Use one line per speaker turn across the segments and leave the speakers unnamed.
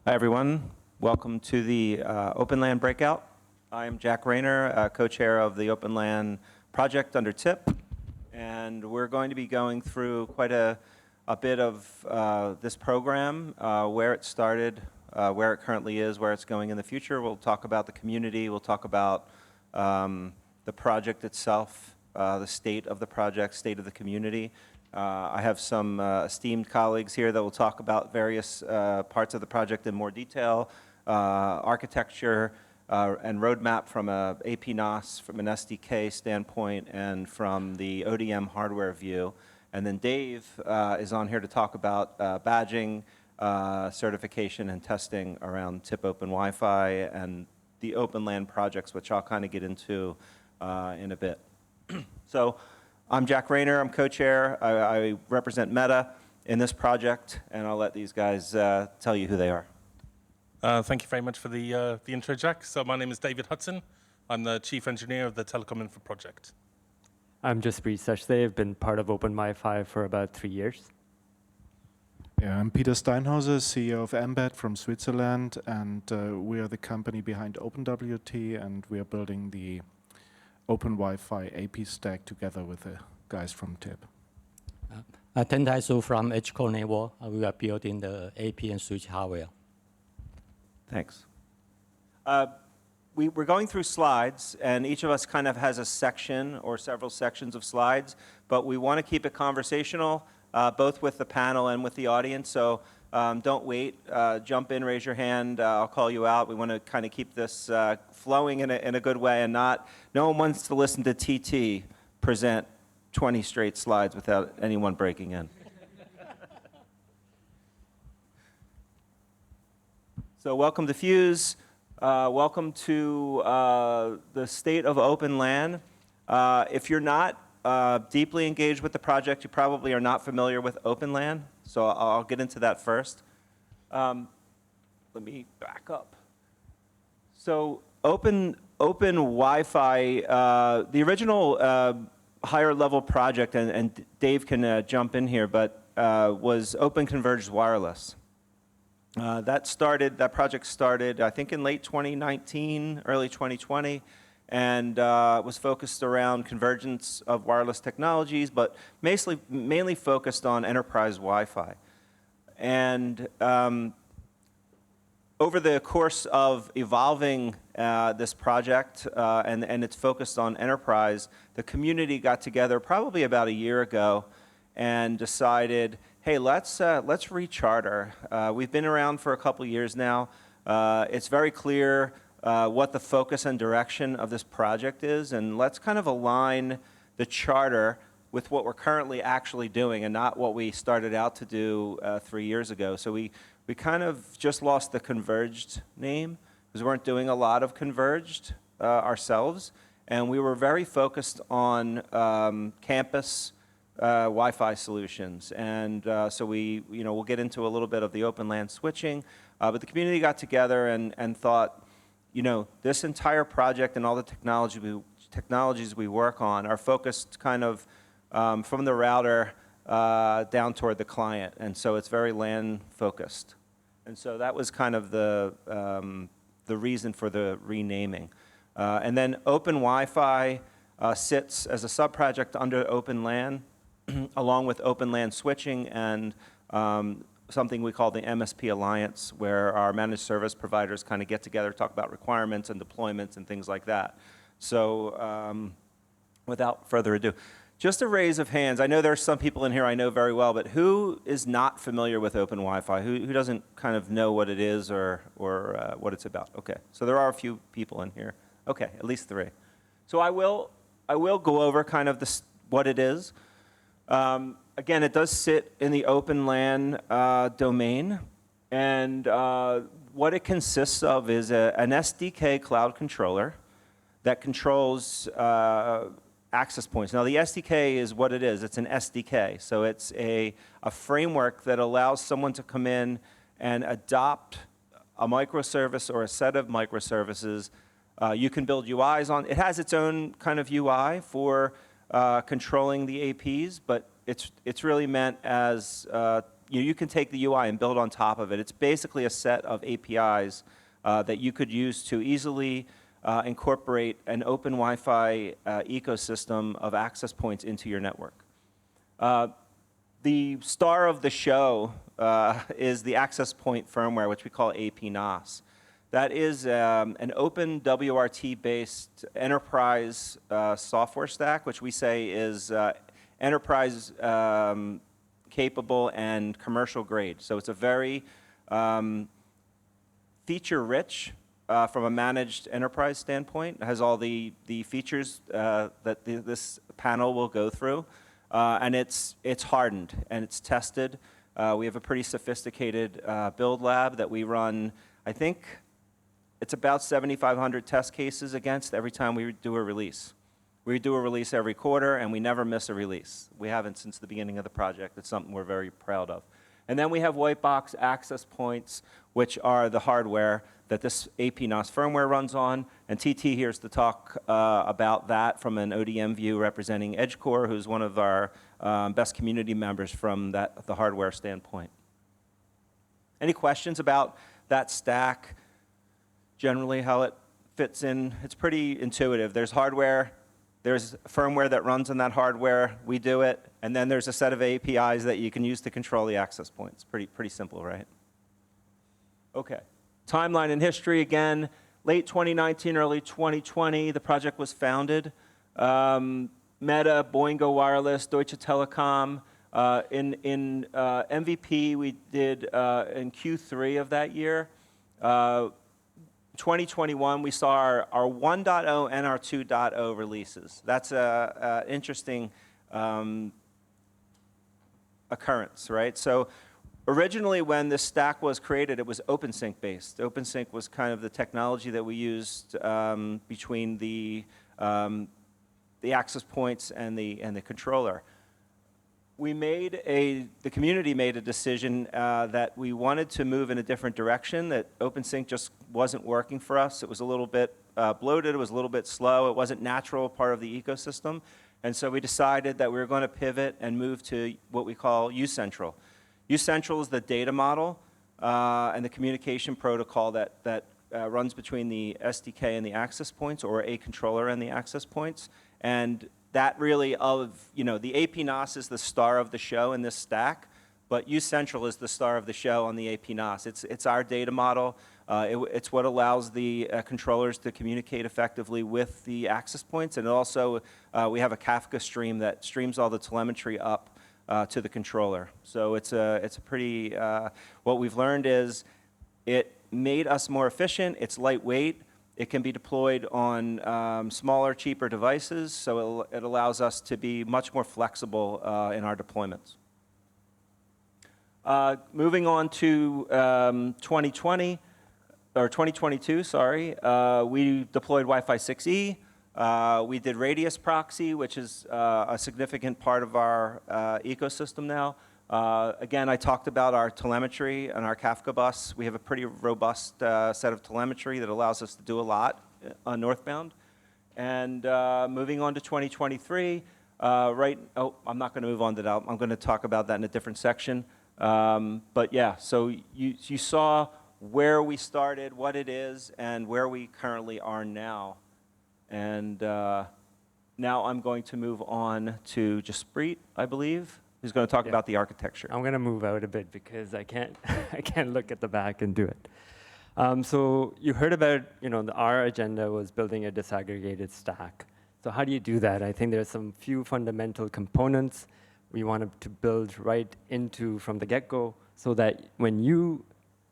Hi, everyone. Welcome to the OpenLAN Breakout. I'm Jack Rayner, co-chair of the OpenLAN project under TIP, and we're going to be going through quite a bit of this program, where it started, where it currently is, where it's going in the future. We'll talk about the community. We'll talk about the project itself, the state of the project, state of the community. I have some esteemed colleagues here that will talk about various parts of the project in more detail, architecture and roadmap from a AP NOS, from an SDK standpoint, and from the ODM hardware view. And then Dave is on here to talk about badging, certification, and testing around TIP OpenWiFi and the OpenLAN projects, which I'll kind of get into in a bit. So I'm Jack Rayner. I'm co-chair. I represent Meta in this project, and I'll let these guys tell you who they are.
Thank you very much for the intro, Jack. So my name is David Hudson. I'm the chief engineer of the Telecom Infra project.
I'm just research. They've been part of OpenWiFi for about 3 years.
Yeah, I'm Peter Steinhauser, CEO of Embed from Switzerland, and we are the company behind OpenWT, and we are building the OpenWiFi AP stack together with the guys from TIP.
Ten Taisu from HCO Network. We are building the AP and switch hardware.
Thanks. We're going through slides, and each of us kind of has a section or several sections of slides, but we want to keep it conversational, both with the panel and with the audience. So don't wait. Jump in, raise your hand. I'll call you out. We want to kind of keep this flowing in a good way, and no one wants to listen to TT present 20 straight slides without anyone breaking in. So welcome to Fyuz. Welcome to the state of OpenLAN. If you're not deeply engaged with the project, you probably are not familiar with OpenLAN. So I'll get into that first. Let me back up. So OpenWiFi, the original higher level project, and Dave can jump in here, but was Open Converged Wireless. That project started, I think, in late 2019, early 2020, and was focused around convergence of wireless technologies, but mainly focused on enterprise Wi-Fi. And over the course of evolving this project, and it's focused on enterprise, the community got together probably about a year ago and decided, hey, let's recharter. We've been around for a couple years now. It's very clear what the focus and direction of this project is, and let's kind of align the charter with what we're currently actually doing and not what we started out to do 3 years ago. So we kind of just lost the converged name because we weren't doing a lot of converged ourselves, and we were very focused on campus Wi-Fi solutions. And so we'll get into a little bit of the OpenLAN switching, but the community got together and thought, this entire project and all the technologies we work on are focused kind of from the router down toward the client, and so it's very LAN focused. And so that was kind of the reason for the renaming. And then OpenWiFi sits as a sub-project under OpenLAN, along with OpenLAN switching and something we call the MSP Alliance, where our managed service providers kind of get together, talk about requirements and deployments and things like that. So without further ado, just a raise of hands. I know there's some people in here I know very well, but who is not familiar with OpenWiFi? Who doesn't kind of know what it is or what it's about? Okay, so there are a few people in here. Okay, at least 3. So I will go over kind of what it is. Again, it does sit in the OpenLAN domain, and what it consists of is an SDK cloud controller that controls access points. Now, the SDK is what it is. It's an SDK, so it's a framework that allows someone to come in and adopt a microservice or a set of microservices. You can build UIs on. It has its own kind of UI for controlling the APs, but it's really meant as you can take the UI and build on top of it. It's basically a set of APIs that you could use to easily incorporate an open Wi-Fi ecosystem of access points into your network. The star of the show is the access point firmware, which we call AP-NOS. That is an open WRT-based enterprise software stack, which we say is enterprise capable and commercial grade. So it's a very feature-rich from a managed enterprise standpoint. It has all the features that this panel will go through. And it's hardened and it's tested. We have a pretty sophisticated build lab that we run, I think it's about 7,500 test cases against every time we do a release. We do a release every quarter and we never miss a release. We haven't since the beginning of the project. It's something we're very proud of. And then we have white box access points, which are the hardware that this AP-NOS firmware runs on. And TT here is to talk about that from an ODM view representing EdgeCore, who's one of our best community members from the hardware standpoint. Any questions about that stack? Generally, how it fits in? It's pretty intuitive. There's hardware. There's firmware that runs on that hardware. We do it. And then there's a set of APIs that you can use to control the access points. Pretty simple, right? OK. Timeline and history, again, late 2019, early 2020, the project was founded. Meta, Boingo Wireless, Deutsche Telekom. In MVP, we did in Q3 of that year. 2021, we saw our 1.0 and our 2.0 releases. That's an interesting occurrence, right? So originally, when this stack was created, it was OpenSync based. OpenSync was kind of the technology that we used between the access points and the controller. The community made a decision that we wanted to move in a different direction, that OpenSync just wasn't working for us. It was a little bit bloated, it was a little bit slow, it wasn't natural part of the ecosystem. And so we decided that we were going to pivot and move to what we call uCentral. uCentral is the data model and the communication protocol that runs between the SDK and the access points, or a controller and the access points. And that really the AP-NOS is the star of the show in this stack, but uCentral is the star of the show on the AP-NOS. It's our data model. It's what allows the controllers to communicate effectively with the access points. And also, we have a Kafka stream that streams all the telemetry up to the controller. So it's a pretty, what we've learned is it made us more efficient, it's lightweight, it can be deployed on smaller, cheaper devices, so it allows us to be much more flexible in our deployments. Moving on to 2020, or 2022, sorry, we deployed Wi-Fi 6E. We did Radius Proxy, which is a significant part of our ecosystem now. Again, I talked about our telemetry and our Kafka bus. We have a pretty robust set of telemetry that allows us to do a lot northbound. And moving on to 2023, I'm not going to move on to that. I'm going to talk about that in a different section. But yeah, so you saw where we started, what it is, and where we currently are now. And now I'm going to move on to Jaspreet, I believe, who's going to talk about the architecture.
I'm going to move out a bit because I can't I can't look at the back and do it. So you heard about, our agenda was building a disaggregated stack. So how do you do that? I think there's some few fundamental components we wanted to build right into from the get-go, so that when you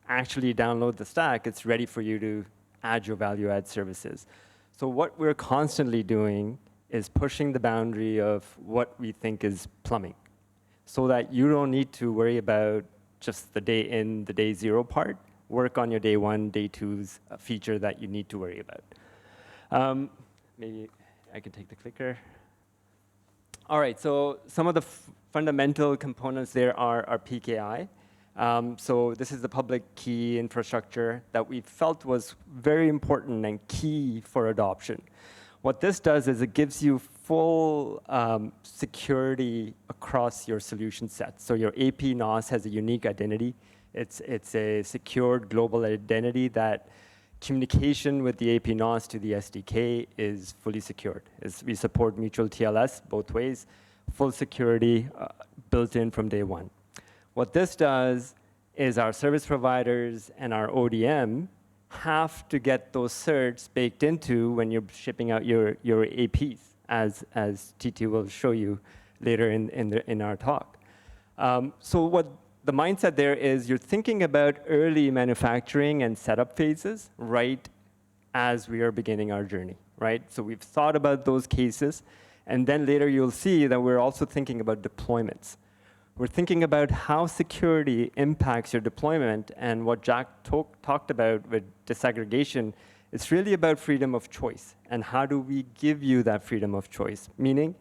actually download the stack, it's ready for you to add your value-add services. So what we're constantly doing is pushing the boundary of what we think is plumbing, so that you don't need to worry about just the day in, the day zero part. Work on your day one, day two's feature that you need to worry about. Maybe I can take the clicker. All right, so some of the fundamental components there are PKI. So this is the public key infrastructure that we felt was very important and key for adoption. What this does is it gives you full security across your solution set. So your AP NOS has a unique identity. It's a secured global identity that communication with the AP NOS to the SDK is fully secured. We support mutual TLS both ways, full security built in from day one. What this does is our service providers and our ODM have to get those certs baked into when you're shipping out your APs, as TT will show you later in our talk. So what the mindset there is, you're thinking about early manufacturing and setup phases right as we are beginning our journey, right? So we've thought about those cases, and then later you'll see that we're also thinking about deployments. We're thinking about how security impacts your deployment, and what Jack talked about with disaggregation, it's really about freedom of choice, and how do we give you that freedom of choice? Meaning,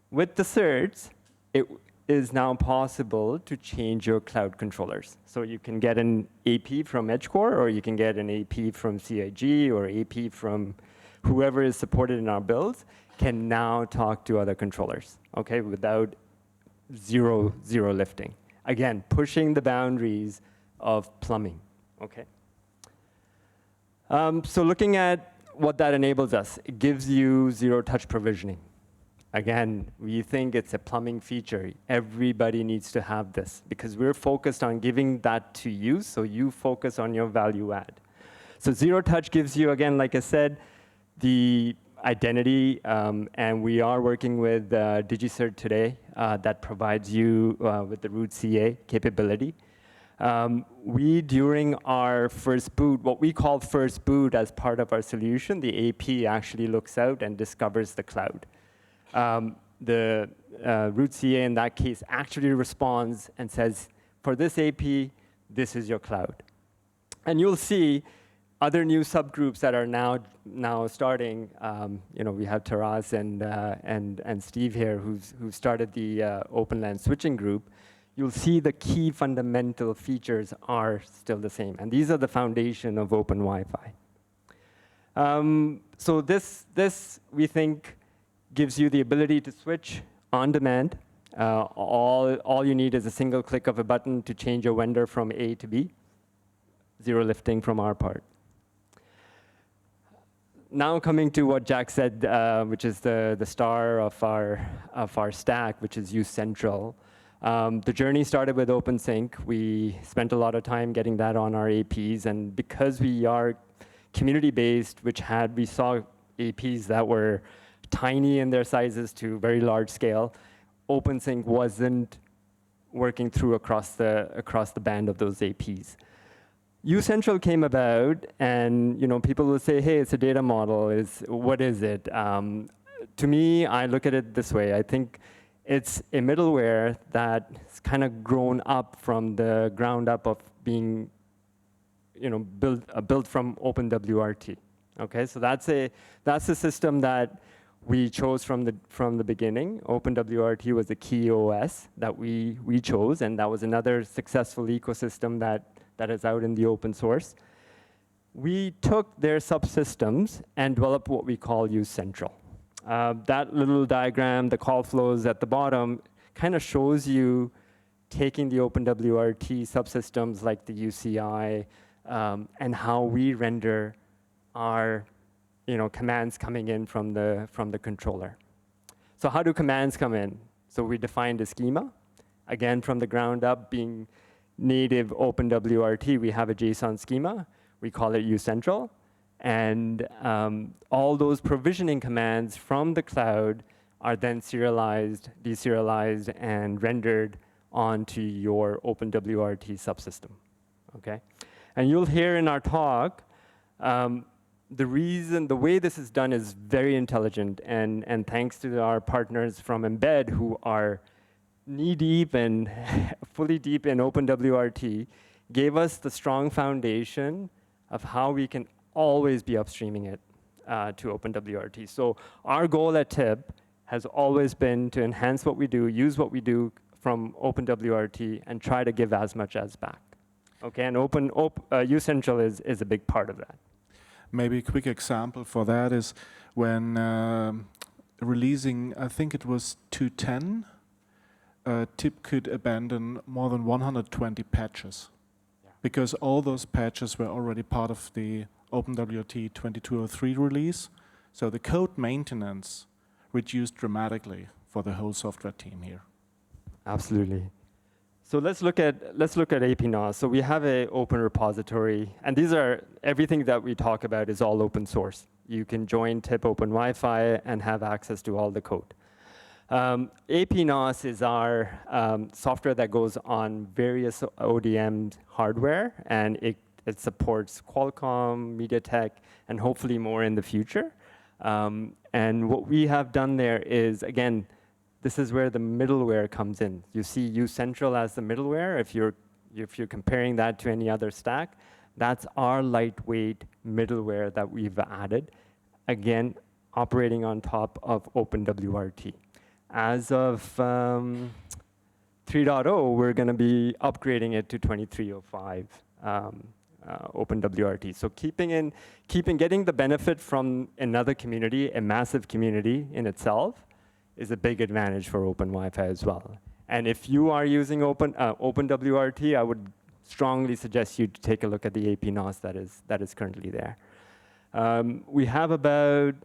with the certs, it is now possible to change your cloud controllers. So you can get an AP from EdgeCore, or you can get an AP from CIG, or AP from whoever is supported in our builds, can now talk to other controllers, okay, without zero lifting. Again, pushing the boundaries of plumbing, okay? So looking at what that enables us, it gives you zero-touch provisioning. Again, we think it's a plumbing feature. Everybody needs to have this, because we're focused on giving that to you, so you focus on your value add. So zero touch gives you, again, like I said, the identity, and we are working with DigiCert today that provides you with the root CA capability. During our first boot, what we call first boot as part of our solution, the AP actually looks out and discovers the cloud. The root CA in that case actually responds and says, for this AP, this is your cloud. And you'll see other new subgroups that are now starting. We have Taras and Steve here, who started the OpenLAN switching group. You'll see the key fundamental features are still the same, and these are the foundation of OpenWiFi. So this we think gives you the ability to switch on demand. All you need is a single click of a button to change your vendor from A to B. Zero lifting from our part. Now coming to what Jack said, which is the star of our stack, which is Use Central. The journey started with OpenSync. We spent a lot of time getting that on our APs, and because we are community-based, we saw APs that were tiny in their sizes to very large scale, OpenSync wasn't working through across the band of those APs. Use Central came about, and people will say, "Hey, it's a data model. What is it?" To me, I look at it this way. I think it's a middleware that's kind of grown up from the ground up of being, built from OpenWRT. Okay, so that's a system that we chose from the beginning. OpenWRT was the key OS that we chose, and that was another successful ecosystem that is out in the open source. We took their subsystems and developed what we call Use Central. That little diagram, the call flows at the bottom, kind of shows you taking the OpenWRT subsystems like the UCI and how we render our commands coming in from the controller. So how do commands come in? So we defined a schema, again from the ground up, being native OpenWRT, we have a JSON schema. We call it Use Central. And all those provisioning commands from the cloud are then serialized, deserialized, and rendered onto your OpenWRT subsystem. Okay? And you'll hear in our talk, the way this is done is very intelligent, and thanks to our partners from Embed, who are knee-deep and fully deep in OpenWRT, gave us the strong foundation of how we can always be upstreaming it to OpenWRT. So our goal at TIP has always been to enhance what we do, use what we do from OpenWRT, and try to give as much as back. Okay, and Use Central is a big part of that.
Maybe a quick example for that is when releasing, I think it was 2.10, TIP could abandon more than 120 patches because all those patches were already part of the OpenWRT 2203 release. So the code maintenance reduced dramatically for the whole software team here.
Absolutely. So let's look at APNOS. So we have an open repository, and these are everything that we talk about is all open source. You can join TIP OpenWiFi and have access to all the code. APNOS is our software that goes on various ODM hardware, and it supports Qualcomm, MediaTek, and hopefully more in the future. And what we have done there is, again, this is where the middleware comes in. You see uCentral as the middleware. If you're comparing that to any other stack, that's our lightweight middleware that we've added, again, operating on top of OpenWRT. As of 3.0, we're going to be upgrading it to 2305 OpenWRT. So getting the benefit from another community, a massive community in itself, is a big advantage for OpenWiFi as well. And if you are using OpenWRT, I would strongly suggest you to take a look at the APNOS that is currently there. We have about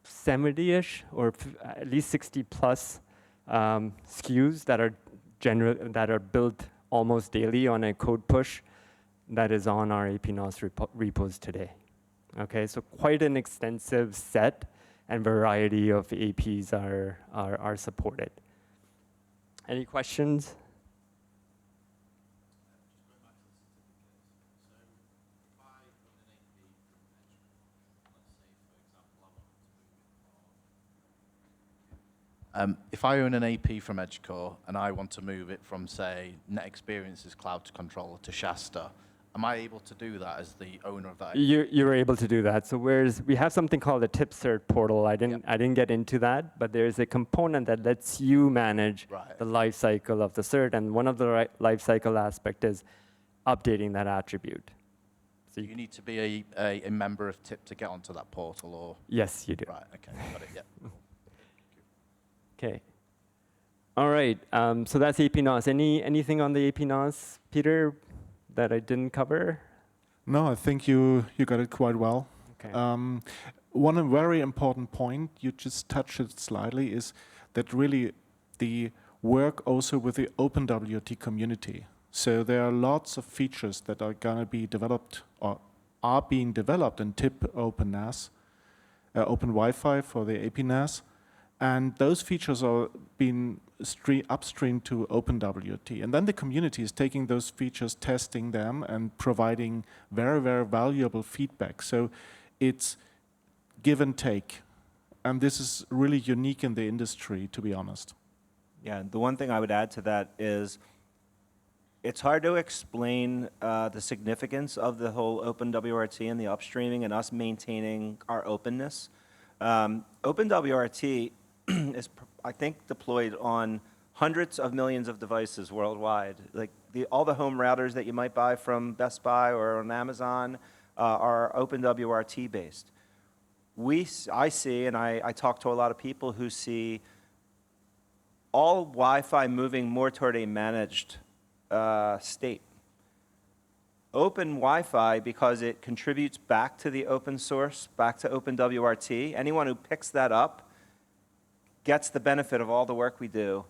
70-ish, or at least 60 plus SKUs that are built almost daily on a code push that is on our APNOS repos today. Okay, so quite an extensive set and variety of APs are supported. Any questions?
If I own an AP from EdgeCore and I want to move it from, say, NetExperience's cloud controller to Shasta, am I able to do that as the owner of that?
You're able to do that. So we have something called a tip cert portal. I didn't get into that, but there's a component that lets you manage the life cycle of the cert, and one of the life cycle aspect is updating that attribute.
So you need to be a member of TIP to get onto that portal, or?
Yes, you do.
Right, okay, got it, yeah.
Okay. All right, so that's APNOS. Anything on the APNOS, Peter, that I didn't cover?
No, I think you got it quite well.
Okay.
One very important point, you just touched it slightly, is that really the work also with the OpenWRT community. So there are lots of features that are going to be developed or are being developed in TIP OpenNAS, OpenWiFi for the APNAS. And those features are being upstream to OpenWRT. And then the community is taking those features, testing them, and providing very, very valuable feedback. So it's give and take. And this is really unique in the industry, to be honest.
Yeah, the one thing I would add to that is it's hard to explain the significance of the whole OpenWRT and the upstreaming and us maintaining our openness. OpenWRT is, I think, deployed on hundreds of millions of devices worldwide. Like all the home routers that you might buy from Best Buy or on Amazon are OpenWRT based. I see, and I talk to a lot of people who see all Wi-Fi moving more toward a managed state. Open Wi-Fi, because it contributes back to the open source, back to OpenWRT, anyone who picks that up gets the benefit of all the work we do.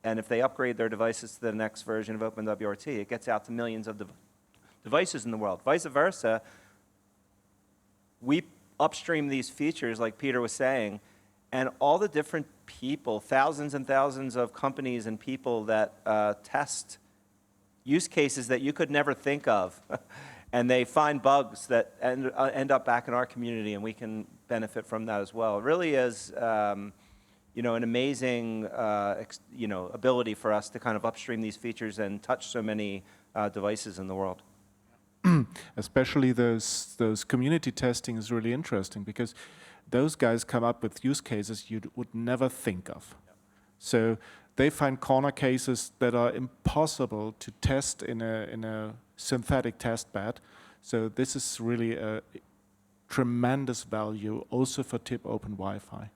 And if they upgrade their devices to the next version of OpenWRT, it gets out to millions of devices in the world. Vice versa, we upstream these features, like Peter was saying, and all the different people, thousands and thousands of companies and people that test use cases that you could never think of, and they find bugs that end up back in our community, and we can benefit from that as well. It really is an amazing ability for us to kind of upstream these features and touch so many devices in the world.
Especially those community testing is really interesting because those guys come up with use cases you would never think of. Yep. So they find corner cases that are impossible to test in a synthetic test bed. So this is really tremendous value also for tip open Wi-Fi.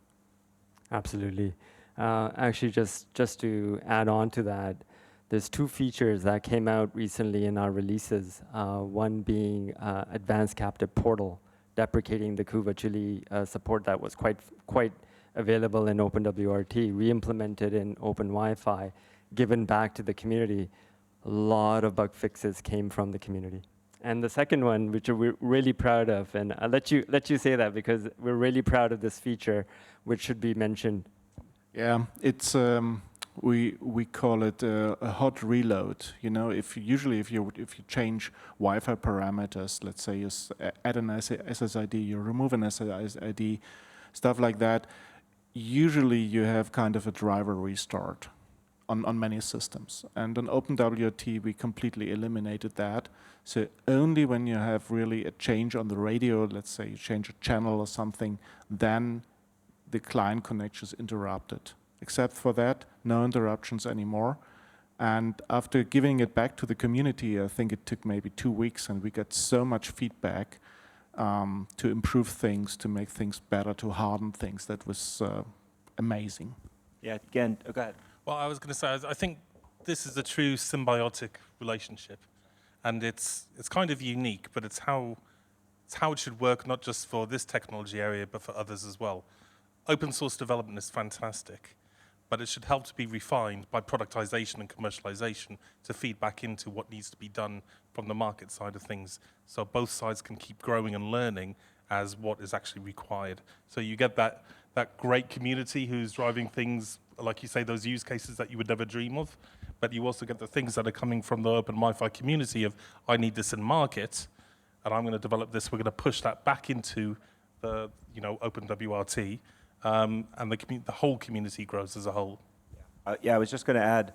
Absolutely. Actually, just to add on to that, there's two features that came out recently in our releases. One being advanced captive portal, deprecating the Cuva Chile support that was quite available in OpenWRT, re-implemented in OpenWiFi, given back to the community. A lot of bug fixes came from the community. And the second one, which we're really proud of, and I'll let you say that because we're really proud of this feature, which should be mentioned.
Yeah, it's we call it a hot reload. You know, if you change Wi-Fi parameters, let's say you add an SSID, you remove an SSID, stuff like that. Usually you have kind of a driver restart on many systems. And on OpenWRT, we completely eliminated that. So only when you have really a change on the radio, let's say you change a channel or something, then the client connection is interrupted. Except for that, no interruptions anymore. And after giving it back to the community, I think it took maybe 2 weeks, and we got so much feedback to improve things, to make things better, to harden things. That was amazing.
Yeah, again, go ahead.
Well, I was going to say, I think this is a true symbiotic relationship, and it's kind of unique, but it's how it should work, not just for this technology area, but for others as well. Open source development is fantastic, but it should help to be refined by productization and commercialization to feed back into what needs to be done from the market side of things, so both sides can keep growing and learning as what is actually required. So you get that great community who's driving things, like you say, those use cases that you would never dream of, but you also get the things that are coming from the Open Wi-Fi community of, I need this in market, and I'm going to develop this. We're going to push that back into the Open WRT, and the whole community grows as a whole.
Yeah, I was just going to add,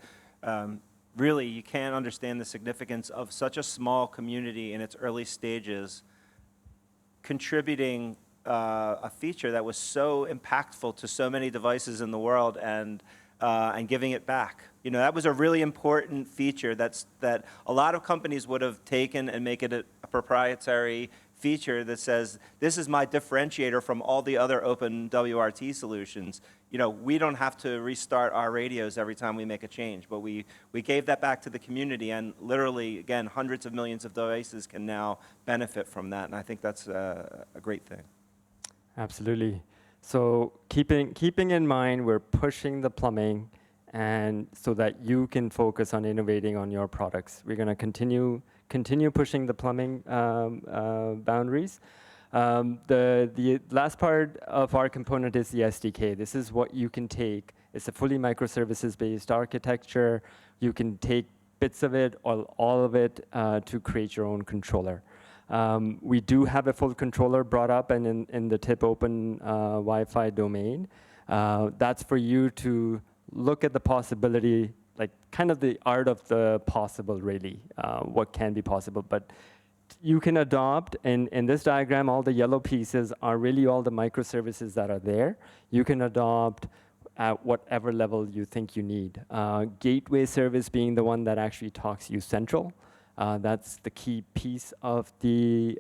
really, you can't understand the significance of such a small community in its early stages contributing a feature that was so impactful to so many devices in the world and giving it back. You know, that was a really important feature that a lot of companies would have taken and make it a proprietary feature that says, this is my differentiator from all the other Open WRT solutions. You know, we don't have to restart our radios every time we make a change, but we gave that back to the community, and literally, again, hundreds of millions of devices can now benefit from that, and I think that's a great thing.
Absolutely. So keeping in mind, we're pushing the plumbing, and so that you can focus on innovating on your products. We're going to continue pushing the plumbing boundaries. The last part of our component is the SDK. This is what you can take. It's a fully microservices-based architecture. You can take bits of it or all of it to create your own controller. We do have a full controller brought up and in the tip open Wi-Fi domain. That's for you to look at the possibility, like kind of the art of the possible, really, what can be possible. But you can adopt, and in this diagram, all the yellow pieces are really all the microservices that are there. You can adopt at whatever level you think you need. Gateway service being the one that actually talks you central. That's the key piece of the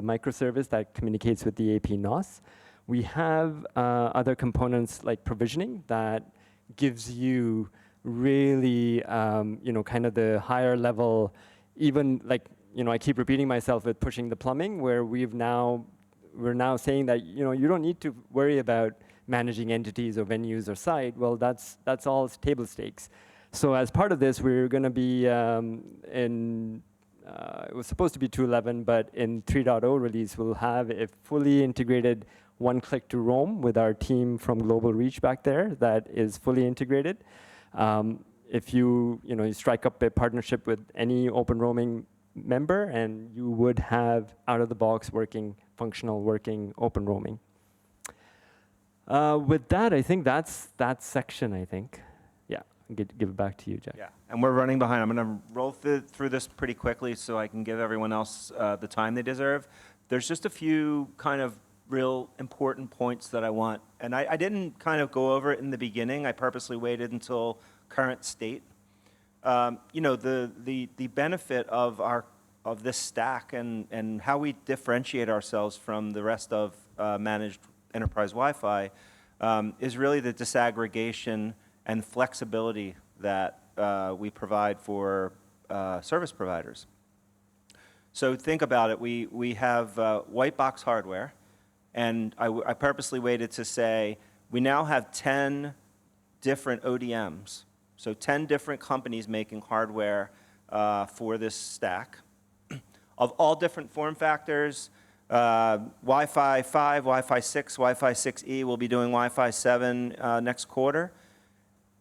microservice that communicates with the AP NOS. We have other components like provisioning that gives you really, kind of the higher level, even like, I keep repeating myself with pushing the plumbing, where we're now saying that, you don't need to worry about managing entities or venues or site. Well, that's all table stakes. So as part of this, we're going to be it was supposed to be 2.11, but in 3.0 release, we'll have a fully integrated one-click to roam with our team from Global Reach back there that is fully integrated. If you strike up a partnership with any open roaming member, and you would have out-of-the-box functional working open roaming. With that, I think that's that section, I think. Yeah, give it back to you, Jack.
Yeah, and we're running behind. I'm going to roll through this pretty quickly so I can give everyone else the time they deserve. There's just a few kind of real important points that I want, and I didn't kind of go over it in the beginning. I purposely waited until current state. The benefit of of this stack and how we differentiate ourselves from the rest of managed enterprise Wi-Fi is really the disaggregation and flexibility that we provide for service providers. So think about it. We have white box hardware, and I purposely waited to say we now have 10 different ODMs, so 10 different companies making hardware for this stack of all different form factors. Wi-Fi 5, Wi-Fi 6, Wi-Fi 6E. We'll be doing Wi-Fi 7 next quarter.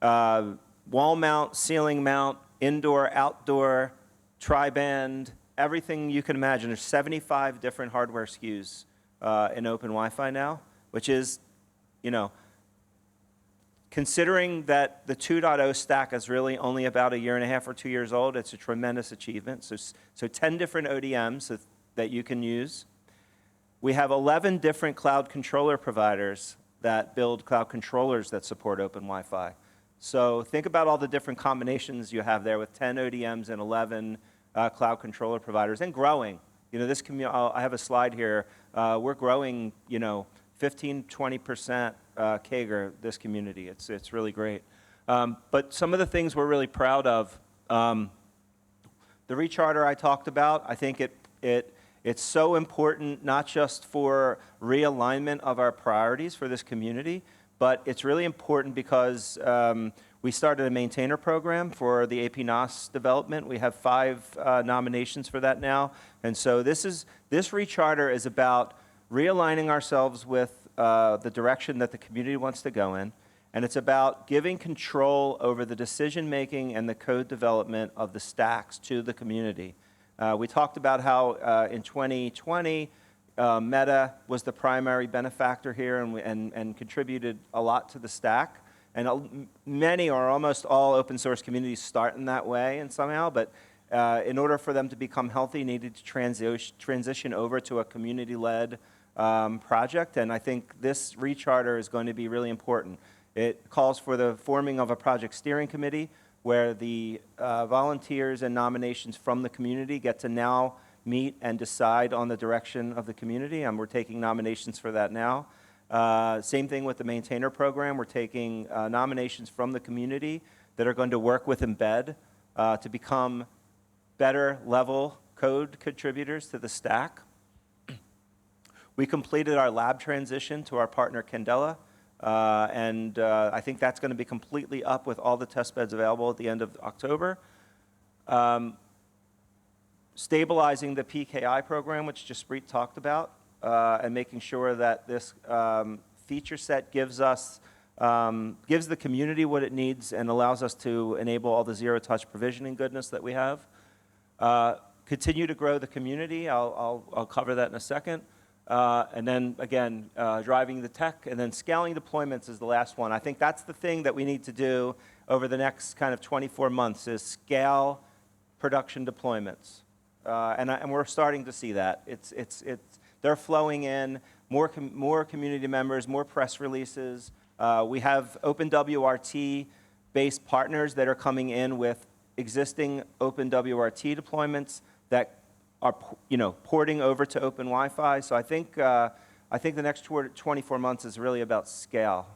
Wall mount, ceiling mount, indoor, outdoor, tri-band, everything you can imagine. There's 75 different hardware SKUs in Open Wi-Fi now, which is, you know, considering that the 2.0 stack is really only about 1.5 or 2 years old, it's a tremendous achievement. So 10 different ODMs that you can use. We have 11 different cloud controller providers that build cloud controllers that support Open Wi-Fi. So think about all the different combinations you have there with 10 ODMs and 11 cloud controller providers, and growing. You know, this I have a slide here. We're growing, you know, 15-20% CAGR, this community. It's really great. But some of the things we're really proud of, the recharter I talked about, I think it's so important not just for realignment of our priorities for this community, but it's really important because we started a maintainer program for the AP NOS development. We have 5 nominations for that now. And so this recharter is about realigning ourselves with the direction that the community wants to go in. And it's about giving control over the decision-making and the code development of the stacks to the community. We talked about how in 2020, Meta was the primary benefactor here and contributed a lot to the stack. And many or almost all open source communities start in that way and somehow, but in order for them to become healthy, needed to transition over to a community-led project. And I think this recharter is going to be really important. It calls for the forming of a project steering committee where the volunteers and nominations from the community get to now meet and decide on the direction of the community, and we're taking nominations for that now. Same thing with the maintainer program. We're taking nominations from the community that are going to work with Embed to become better level code contributors to the stack. We completed our lab transition to our partner Candela, and I think that's going to be completely up with all the test beds available at the end of October. Stabilizing the PKI program, which Jaspreet talked about, and making sure that this feature set gives the community what it needs and allows us to enable all the zero-touch provisioning goodness that we have. Continue to grow the community. I'll cover that in a second. And then, again, driving the tech, and then scaling deployments is the last one. I think that's the thing that we need to do over the next kind of 24 months is scale production deployments. And we're starting to see that. They're flowing in, more community members, more press releases. We have OpenWRT-based partners that are coming in with existing OpenWRT deployments that are, you know, porting over to Open Wi-Fi. So I think the next 24 months is really about scale.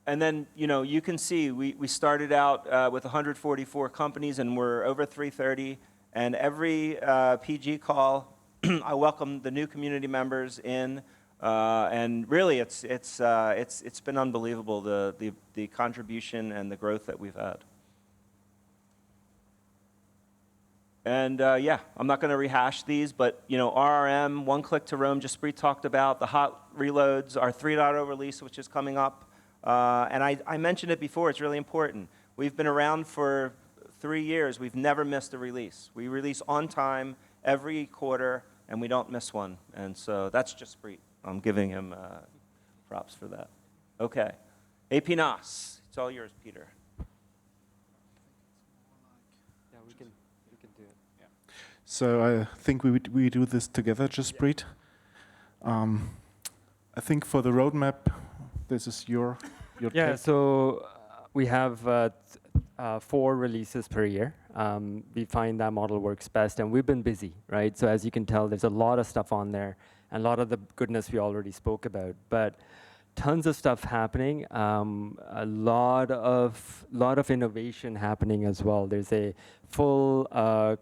And then, you know, you can see we started out with 144 companies, and we're over 330. And every PG call, I welcome the new community members in. And really, it's been unbelievable the contribution and the growth that we've had. And yeah, I'm not going to rehash these, but you know, RRM, one click to Roam, Jaspreet talked about the hot reloads, our 3.0 release, which is coming up. And I mentioned it before, it's really important. We've been around for 3 years. We've never missed a release. We release on time every quarter, and we don't miss one. And so that's Jaspreet. I'm giving him props for that. Okay. AP NOS. It's all yours, Peter.
Yeah, we can do it.
Yeah. So I think we do this together, Jaspreet. I think for the roadmap, this is your
Yeah,
take.
so we have 4 releases per year. We find that model works best, and we've been busy, right? So as you can tell, there's a lot of stuff on there, and a lot of the goodness we already spoke about, but tons of stuff happening, a lot of innovation happening as well. There's a full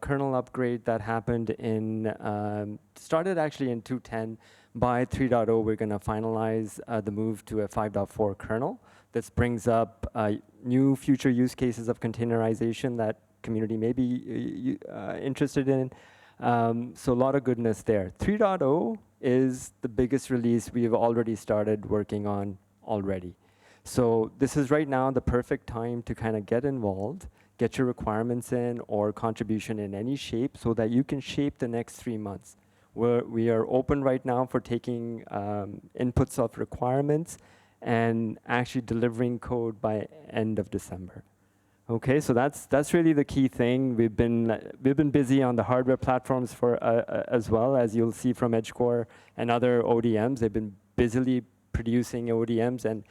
kernel upgrade that happened started actually in 2.10. By 3.0, we're going to finalize the move to a 5.4 kernel. This brings up new future use cases of containerization that community may be interested in. So a lot of goodness there. 3.0 is the biggest release we've already started working on already. So this is right now the perfect time to kind of get involved, get your requirements in or contribution in any shape so that you can shape the next 3 months. We are open right now for taking inputs of requirements and actually delivering code by end of December. Okay, so that's really the key thing. We've been busy on the hardware platforms for as well, as you'll see from EdgeCore and other ODMs. They've been busily producing ODMs, and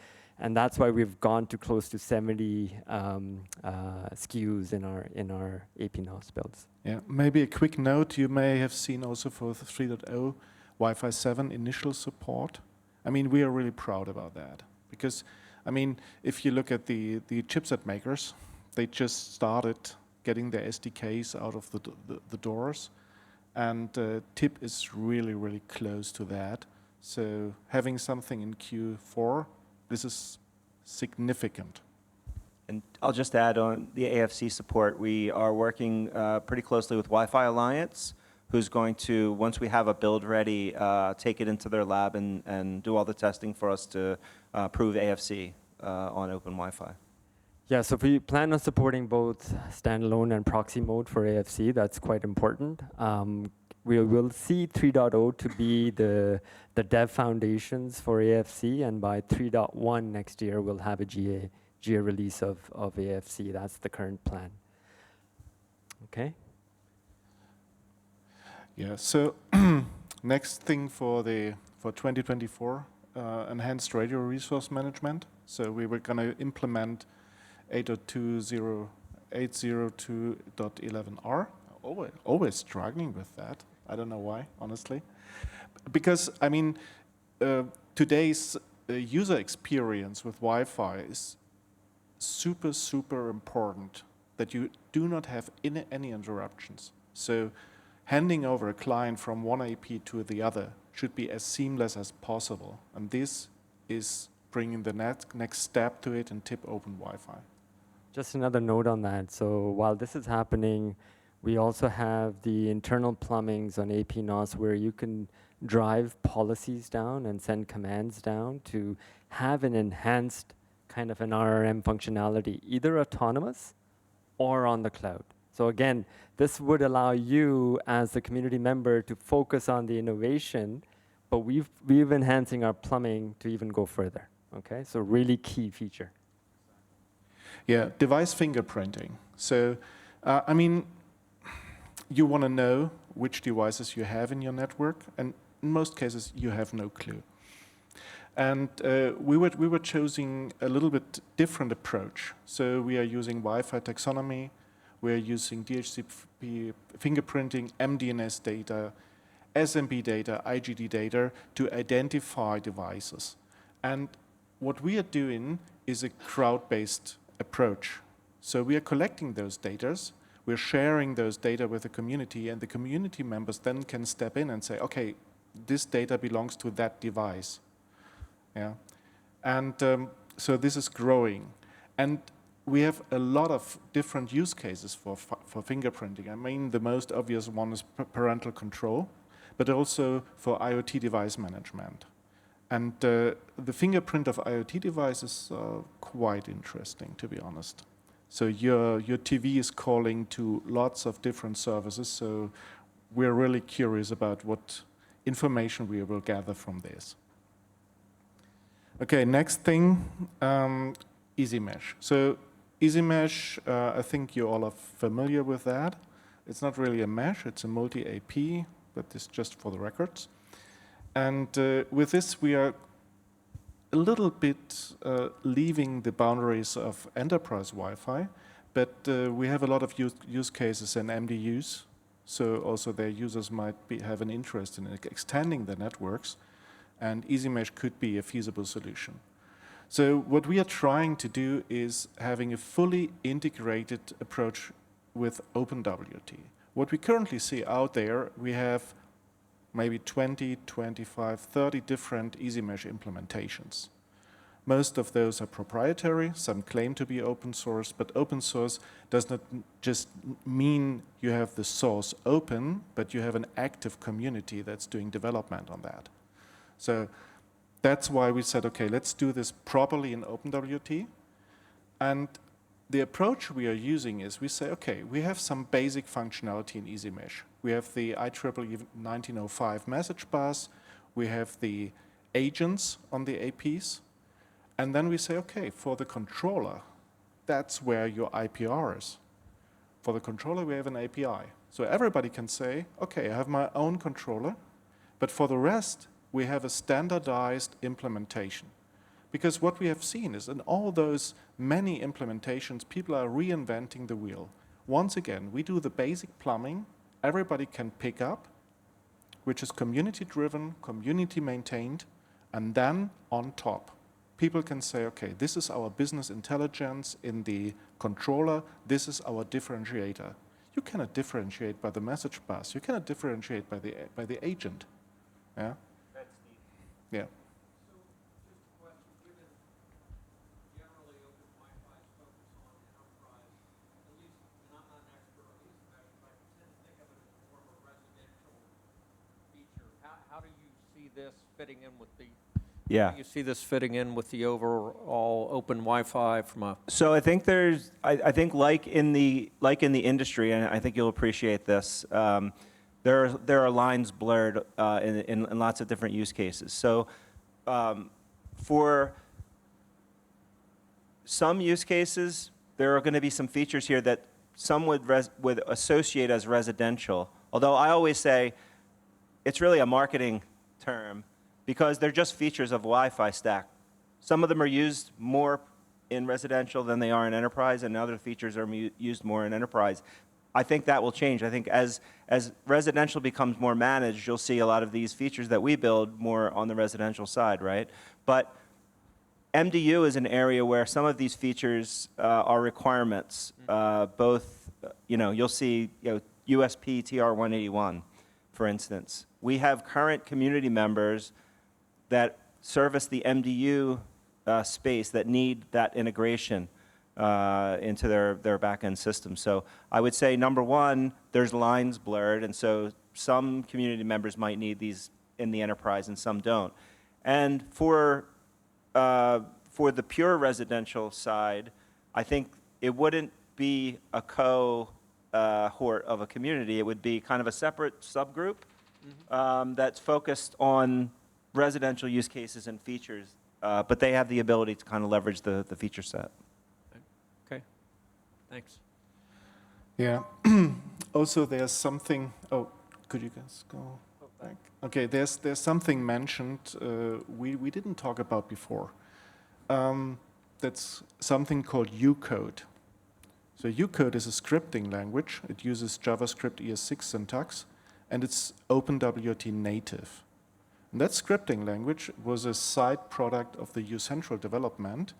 that's why we've gone to close to 70 SKUs in our AP-NOS builds.
Yeah, maybe a quick note. You may have seen also for the 3.0 Wi-Fi 7 initial support. I mean, we are really proud about that because, I mean, if you look at the chipset makers, they just started getting their SDKs out of the doors, and TIP is really, really close to that. So having something in Q4, this is significant.
And I'll just add on the AFC support. We are working pretty closely with Wi-Fi Alliance, who's going to, once we have a build ready, take it into their lab and do all the testing for us to prove AFC on Open Wi-Fi.
Yeah, so we plan on supporting both standalone and proxy mode for AFC. That's quite important. We will see 3.0 to be the dev foundations for AFC, and by 3.1 next year, we'll have a GA release of AFC. That's the current plan. Okay.
Yeah. So next thing for 2024, enhanced radio resource management. So we were going to implement 802.11r. Always struggling with that. I don't know why, honestly. Because, I mean, today's user experience with Wi-Fi is super, super important, that you do not have any interruptions. So handing over a client from one AP to the other should be as seamless as possible. And this is bringing the next step to it in TIP Open Wi-Fi.
Just another note on that. So while this is happening, we also have the internal plumbings on AP-NOS where you can drive policies down and send commands down to have an enhanced kind of an RRM functionality, either autonomous or on the cloud. So again, this would allow you as the community member to focus on the innovation, but we've enhancing our plumbing to even go further. Okay, so really key feature.
Yeah, device fingerprinting. So, I mean, you want to know which devices you have in your network, and in most cases, you have no clue. And we were choosing a little bit different approach. So we are using Wi-Fi taxonomy, we are using DHCP fingerprinting, MDNS data, SMB data, IGD data to identify devices. And what we are doing is a crowd-based approach. So we are collecting those data, we're sharing those data with the community, and the community members then can step in and say, okay, this data belongs to that device. Yeah, and so this is growing, and we have a lot of different use cases for fingerprinting. I mean, the most obvious one is parental control, but also for IoT device management. And the fingerprint of IoT devices are quite interesting, to be honest. So your TV is calling to lots of different services, so we're really curious about what information we will gather from this. Okay, next thing, Easy Mesh. So Easy Mesh, I think you all are familiar with that. It's not really a mesh, it's a multi-AP, but it's just for the records. And with this, we are a little bit leaving the boundaries of enterprise Wi-Fi, but we have a lot of use cases and MDUs. So also their users might have an interest in extending their networks, and EasyMesh could be a feasible solution. So what we are trying to do is having a fully integrated approach with OpenWT. What we currently see out there, we have maybe 20, 25, 30 different EasyMesh implementations. Most of those are proprietary, some claim to be open source, but open source does not just mean you have the source open, but you have an active community that's doing development on that. So that's why we said, okay, let's do this properly in OpenWT. And the approach we are using is we say, okay, we have some basic functionality in EasyMesh. We have the IEEE 1905 message bus, we have the agents on the APs, and then we say, okay, for the controller, that's where your IPR is. For the controller, we have an API. So everybody can say, okay, I have my own controller, but for the rest, we have a standardized implementation. Because what we have seen is in all those many implementations, people are reinventing the wheel. Once again, we do the basic plumbing, everybody can pick up, which is community-driven, community-maintained, and then on top, people can say, okay, this is our business intelligence in the controller, this is our differentiator. You cannot differentiate by the message bus, you cannot differentiate by the agent. Yeah?
That's neat.
Yeah.
So, just a question, given generally OpenWiFi is focused on enterprise, at least, and I'm not an expert on these measures, but I tend to think of it as more of a residential feature. How do you see this fitting in with the
Yeah.
How do you see this fitting in with the overall open Wi-Fi from a?
So I think there's, I think like in the industry, and I think you'll appreciate this, there are lines blurred in lots of different use cases. So for some use cases, there are going to be some features here that some would associate as residential. Although I always say it's really a marketing term, because they're just features of Wi-Fi stack. Some of them are used more in residential than they are in enterprise, and other features are used more in enterprise. I think that will change. I think as residential becomes more managed, you'll see a lot of these features that we build more on the residential side, right? But MDU is an area where some of these features are requirements. Both, you'll see USP TR-181, for instance. We have current community members that service the MDU space that need that integration into their back-end system. So I would say, number one, there's lines blurred, and so some community members might need these in the enterprise and some don't. And for the pure residential side, I think it wouldn't be a cohort of a community. It would be kind of a separate subgroup that's focused on residential use cases and features, but they have the ability to kind of leverage the feature set.
Okay, thanks.
Yeah. Also, there's something. Oh, could you guys go back? Okay. There's something mentioned we didn't talk about before. That's something called Ucode. So Ucode is a scripting language. It uses JavaScript ES6 syntax, and it's OpenWT native. And that scripting language was a side product of the uCentral development,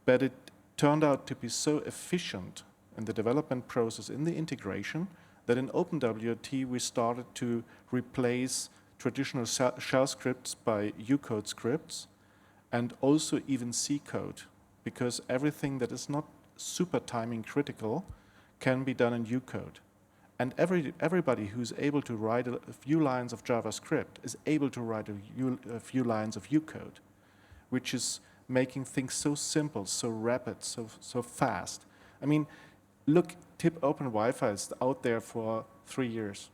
but it turned out to be so efficient in the development process, in the integration, that in OpenWT we started to replace traditional shell scripts by Ucode scripts, and also even C code, because everything that is not super timing critical can be done in Ucode. And everybody who's able to write a few lines of JavaScript is able to write a few lines of Ucode, which is making things so simple, so rapid, so fast. I mean, look, TIP OpenWiFi is out there for 3 years.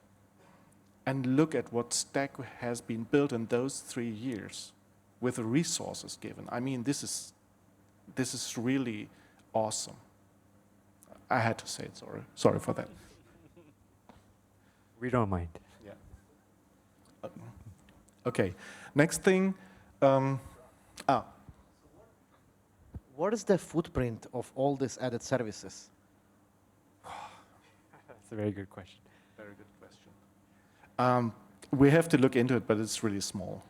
And look at what stack has been built in those 3 years with the resources given. I mean, this is really awesome. I had to say it, sorry for that.
We don't mind.
Yeah. Okay. Next thing.
What is the footprint of all these added services?
It's a very good question.
Very good question. We have to look into it, but it's really small.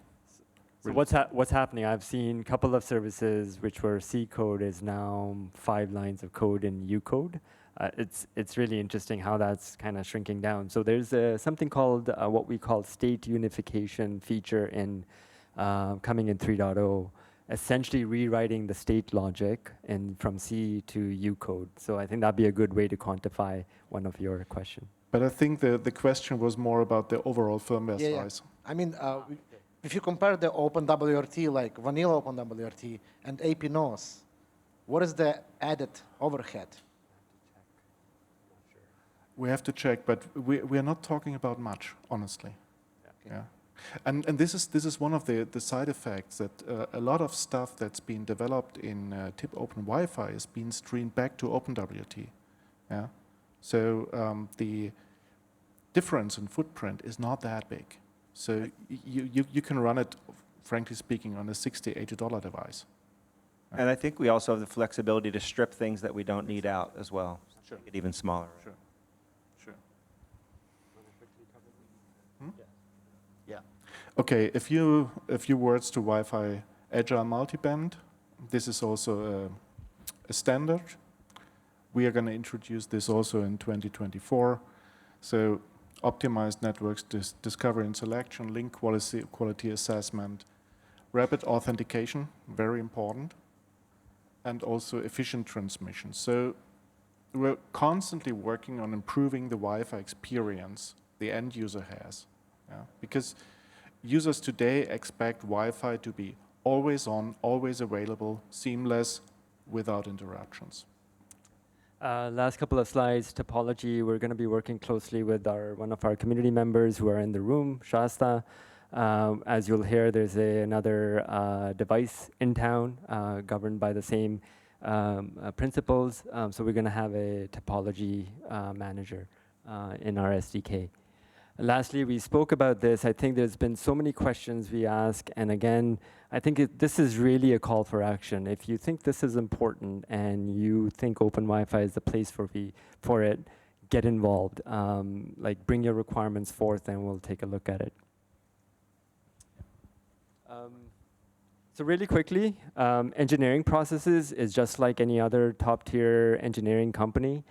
So what's happening? I've seen a couple of services which were C code is now 5 lines of code in U code. It's really interesting how that's kind of shrinking down. So there's something called what we call state unification feature in coming in 3.0, essentially rewriting the state logic from C to U code. So I think that'd be a good way to quantify one of your questions.
But I think the question was more about the overall firmware size.
I mean, if you compare the OpenWRT, like vanilla OpenWRT, and AP NOS, what is the added overhead?
We have to check, but we are not talking about much, honestly. Yeah. And this is one of the side effects that a lot of stuff that's been developed in TIP OpenWiFi is being streamed back to OpenWRT. Yeah. So the difference in footprint is not that big. So you can run it, frankly speaking, on a $60, $80 device.
And I think we also have the flexibility to strip things that we don't need out as well.
Sure.
Make it even smaller.
Sure. Sure.
Yeah.
Okay, a few words to Wi-Fi Agile Multiband. This is also a standard. We are going to introduce this also in 2024. So optimized networks, discovery and selection, link quality assessment, rapid authentication, very important, and also efficient transmission. So we're constantly working on improving the Wi-Fi experience the end user has. Yeah? Because users today expect Wi-Fi to be always on, always available, seamless, without interruptions.
Last couple of slides, topology. We're going to be working closely with one of our community members who are in the room, Shasta. As you'll hear, there's another device in town governed by the same principles. So we're going to have a topology manager in our SDK. Lastly, we spoke about this. I think there's been so many questions we ask, and again, I think this is really a call for action. If you think this is important and you think OpenWiFi is the place for it, get involved. Like bring your requirements forth, and we'll take a look at it. So really quickly, engineering processes is just like any other top-tier engineering company.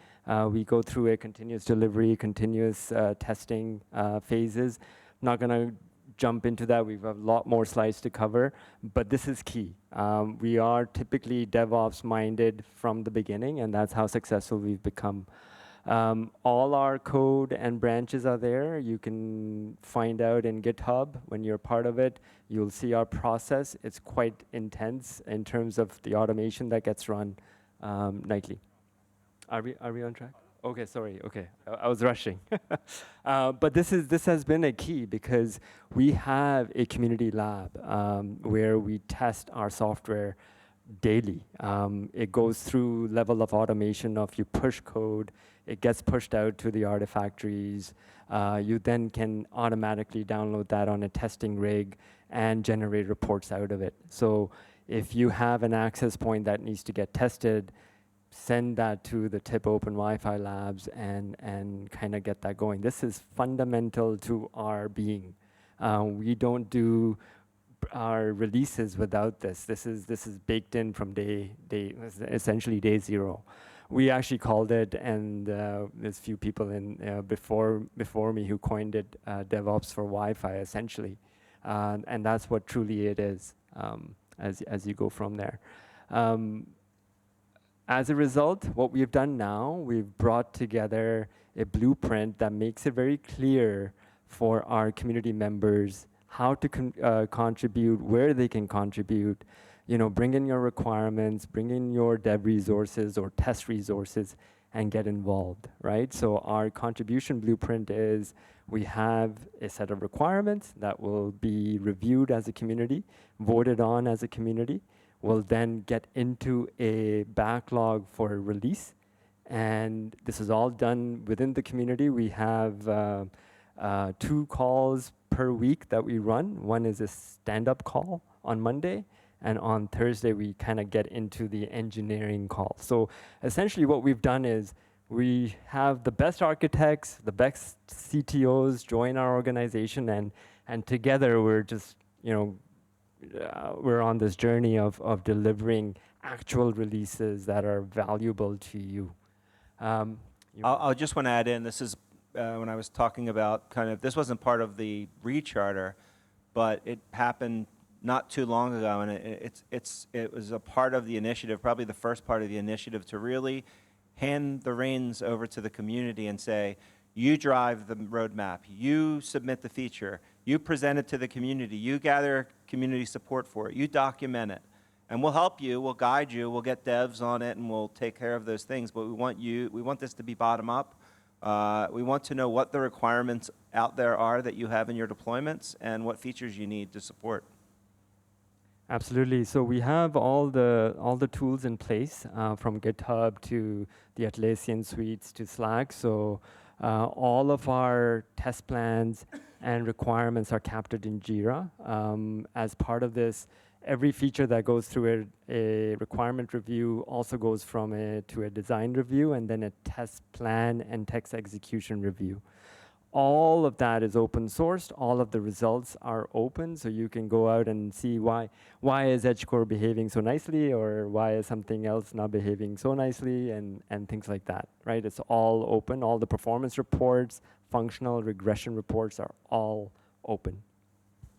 We go through a continuous delivery, continuous testing phases. Not going to jump into that. We've got a lot more slides to cover, but this is key. We are typically DevOps-minded from the beginning, and that's how successful we've become. All our code and branches are there. You can find out in GitHub when you're part of it. You'll see our process. It's quite intense in terms of the automation that gets run nightly. Are we on track? Okay, sorry. Okay, I was rushing. But this has been a key because we have a community lab where we test our software daily. It goes through level of automation of you push code, it gets pushed out to the artifactories. You then can automatically download that on a testing rig and generate reports out of it. So if you have an access point that needs to get tested, send that to the TIP OpenWiFi labs and kind of get that going. This is fundamental to our being. We don't do our releases without this. This is baked in from essentially day zero. We actually called it, and there's a few people in before me who coined it DevOps for Wi-Fi, essentially, and that's what truly it is as you go from there. As a result, what we've done now, we've brought together a blueprint that makes it very clear for our community members how to contribute, where they can contribute, bring in your requirements, bring in your dev resources or test resources, and get involved, right? So our contribution blueprint is we have a set of requirements that will be reviewed as a community, voted on as a community. We'll then get into a backlog for a release, and this is all done within the community. We have 2 calls per week that we run. One is a stand-up call on Monday, and on Thursday we kind of get into the engineering call. So essentially what we've done is We have the best architects, the best CTOs join our organization, and together we're just, we're on this journey of delivering actual releases that are valuable to you.
I'll just want to add in, this is when I was talking about this wasn't part of the recharter, but it happened not too long ago, and it was a part of the initiative, probably the first part of the initiative, to really hand the reins over to the community and say, you drive the roadmap, you submit the feature, you present it to the community, you gather community support for it, you document it. And we'll help you, we'll guide you, we'll get devs on it, and we'll take care of those things. But we want this to be bottom up. We want to know what the requirements out there are that you have in your deployments and what features you need to support.
Absolutely. So we have all the tools in place, from GitHub to the Atlassian suites to Slack. So all of our test plans and requirements are captured in Jira. As part of this, every feature that goes through a requirement review also goes to a design review and then a test plan and text execution review. All of that is open sourced. All of the results are open, so you can go out and see why is EdgeCore behaving so nicely, or why is something else not behaving so nicely, and things like that, right? It's all open. All the performance reports, functional regression reports are all open.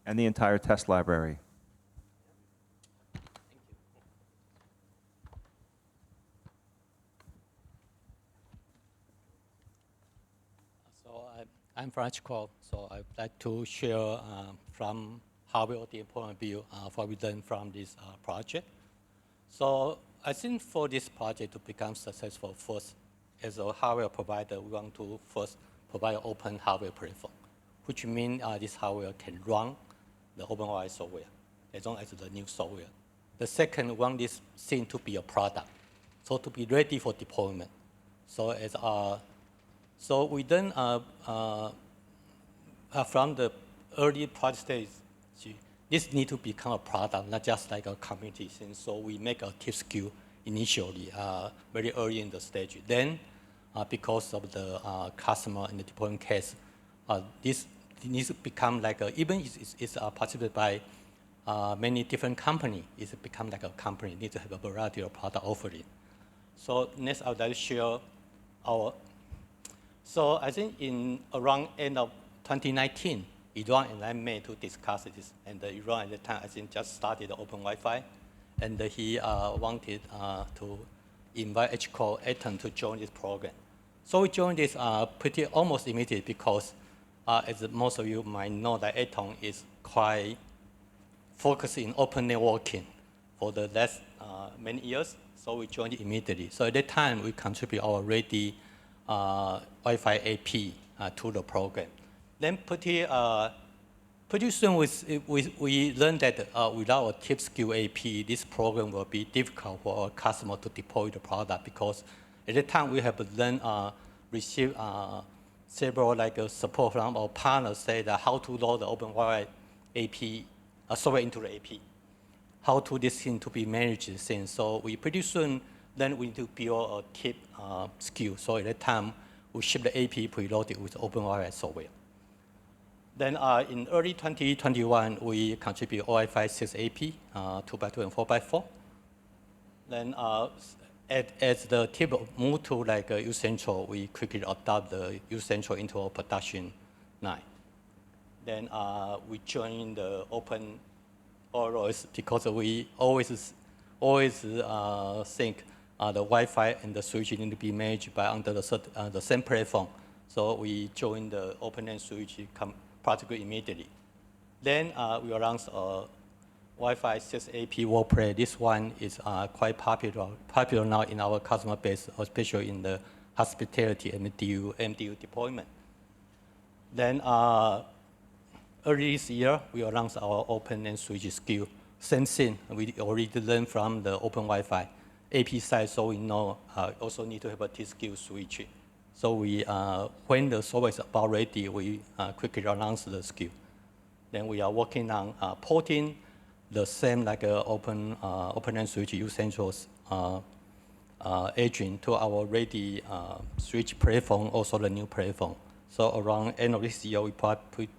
And the entire test library.
I'm from EdgeCore, so I'd like to share from hardware point of view what we learned from this project. So I think for this project to become successful, first, as a hardware provider, we want to first provide an open hardware platform, which means this hardware can run the OpenWiFi software, as long as the new software. The second, we want this thing to be a product, so to be ready for deployment. So we then, from the early project stage, this need to become a product, not just like a community thing. So we make a tip SKU initially, very early in the stage. Then, because of the customer in the deployment case, this needs to become like even it's participated by many different companies. It's become like a company. It needs to have a variety of product offering. So next, I would like to share our. So I think in around end of 2019, Iran and I met to discuss this. And Iran at the time, I think, just started OpenWiFi. And he wanted to invite EdgeCore Atom to join this program. So we joined this pretty almost immediately because, as most of you might know, that Atom is quite focused in open networking for the last many years. So we joined it immediately. So at that time, we contribute our ready Wi-Fi AP to the program. Then pretty soon we learned that without a tip SKU AP, this program will be difficult for our customer to deploy the product, because at the time we have learned, received several support from our partners, say that how to load the OpenWiFi AP software into the AP, how to this thing to be managed thing. So we pretty soon then we need to build a tip SKU. So at that time, we ship the AP preloaded with OpenWiFi software. Then in early 2021, we contribute Wi-Fi 6 AP, 2x2 and 4x4. Then as the tip moved to U-Central, we quickly adopt the U-Central into our production line. Then we joined the Open OROS because we always think the Wi-Fi and the switch need to be managed by under the same platform. So we joined the OpenLAN switch practically immediately. Then we announced a Wi-Fi 6 AP workplay. This one is quite popular now in our customer base, especially in the hospitality and MDU deployment. Then early this year, we announced our OpenLAN switch SKU. Same thing, we already learned from the OpenWiFi AP side, so we know also need to have a T-SKU switch. So we, when the software is about ready, we quickly announce the SKU. Then we are working on porting the same OpenLAN switch U-Central's agent to our ready switch platform, also the new platform. So around end of this year, we probably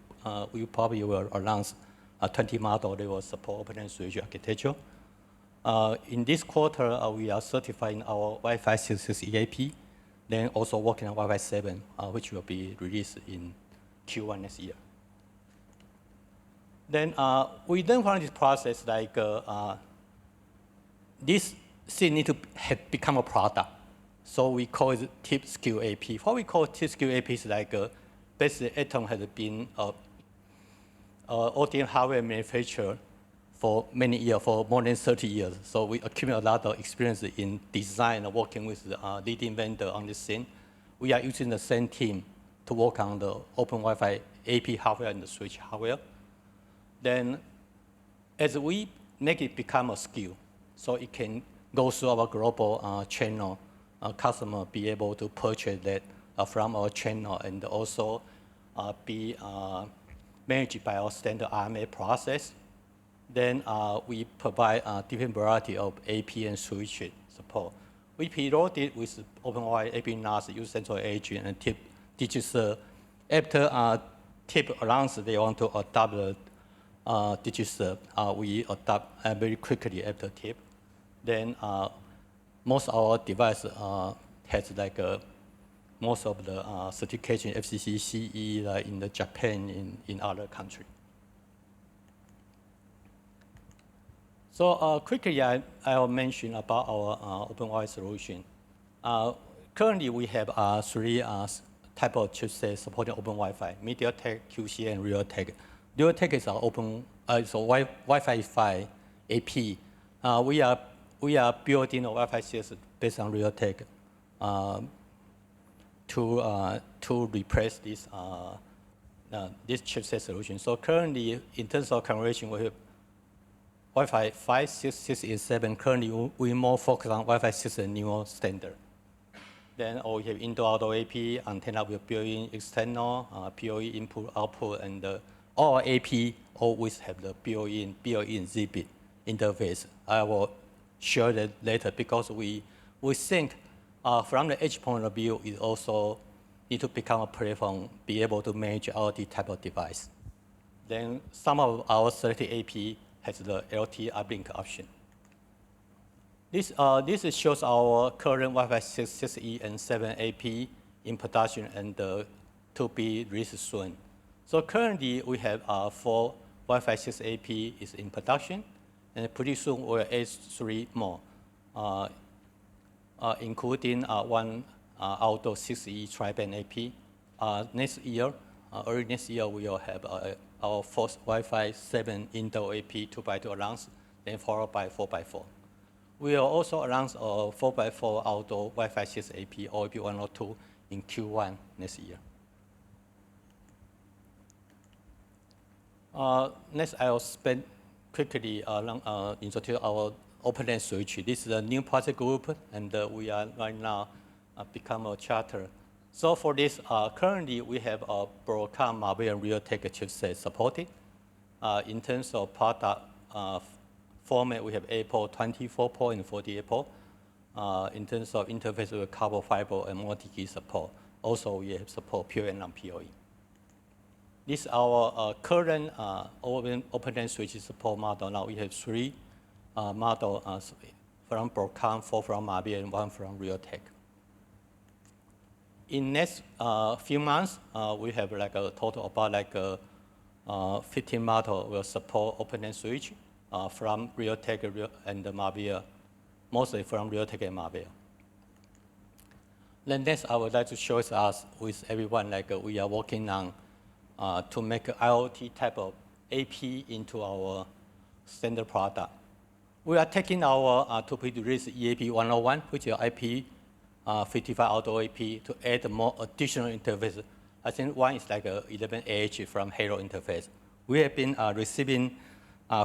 will announce 20 model that will support OpenLAN switch architecture. In this quarter, we are certifying our Wi-Fi 6 EAP, then also working on Wi-Fi 7, which will be released in Q1 next year. Then we then run this process like this thing need to have become a product. So we call it tip SKU AP. What we call tip SKU AP is like basically Atom has been ODM hardware manufacturer for many years, for more than 30 years. So we accumulate a lot of experience in design and working with the leading vendor on this thing. We are using the same team to work on the Open Wi-Fi AP hardware and the switch hardware. Then as we make it become a SKU, so it can go through our global channel, customer be able to purchase that from our channel and also be managed by our standard RMA process. Then we provide a different variety of AP and switch support. We preloaded with OpenWiFi AP NAS, use central agent, and tip digital. After tip announced they want to adopt the digital, we adopt very quickly after tip. Then most of our device has like most of the certification FCC, CE, like in the Japan, in other countries. So quickly, I'll mention about our OpenWiFi solution. Currently, we have three type of chipsets supporting OpenWiFi: MediaTek, QC, and Realtek. Realtek is our so Wi-Fi 5 AP. We are building a Wi-Fi 6 based on Realtek to replace this chipset solution. So currently, in terms of configuration, we have Wi-Fi 5, 6, 6, and 7. Currently, we more focus on Wi-Fi 6 and newer standard. Then we have indoor-outdoor AP, antenna with built-in external, PoE input, output, and all our AP always have the built-in Zigbee interface. I will share that later because we think from the edge point of view, it also need to become a platform, be able to manage all the type of device. Then some of our selected AP has the LTE uplink option. This shows our current Wi-Fi 6, 6E, and 7 AP in production and to be released soon. So currently, we have 4 Wi-Fi 6 AP is in production, and pretty soon we'll add 3 more, including 1 outdoor 6E tri-band AP. Next year, early next year, we will have our first Wi-Fi 7 indoor AP 2x2 announced, then followed by 4x4. We will also announce a 4x4 outdoor Wi-Fi 6 AP or AP 102 in Q1 next year. Next, I'll spend quickly introduce our OpenLAN switch. This is a new project group, and we are right now become a charter. So for this, currently we have a Broadcom, Marvell, and Realtek chipset supported. In terms of product format, we have 8-port, 24-port, and 48-port. In terms of interface, we have carbon fiber and multi-key support. Also, we have support PoE and non-PoE. This is our current OpenLAN switch support model. Now we have 3 models from Broadcom, 4 from Marvell, and 1 from Realtek. In next few months, we have like a total about like 15 models will support OpenLAN switch from Realtek and Marvell, mostly from Realtek and Marvell. Then next, I would like to show us with everyone like we are working on to make IoT type of AP into our standard product. We are taking our to release EAP 101, which is IP 55 outdoor AP, to add more additional interface. I think one is like a 11AH from Halo interface. We have been receiving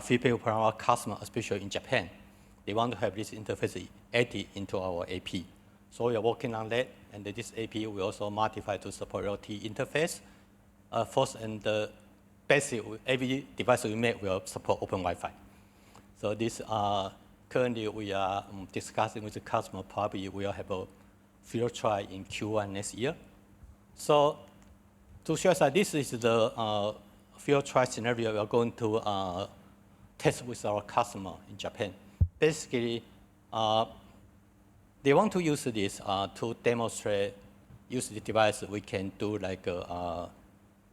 feedback from our customers, especially in Japan. They want to have this interface added into our AP. So we are working on that, and this AP we also modify to support LTE interface. First, and basic, every device we make will support Open Wi-Fi. So this currently we are discussing with the customer. Probably we'll have a field trial in Q1 next year. So to show us that this is the field trial scenario we are going to test with our customer in Japan. Basically, they want to use this to demonstrate, use the device, we can do like a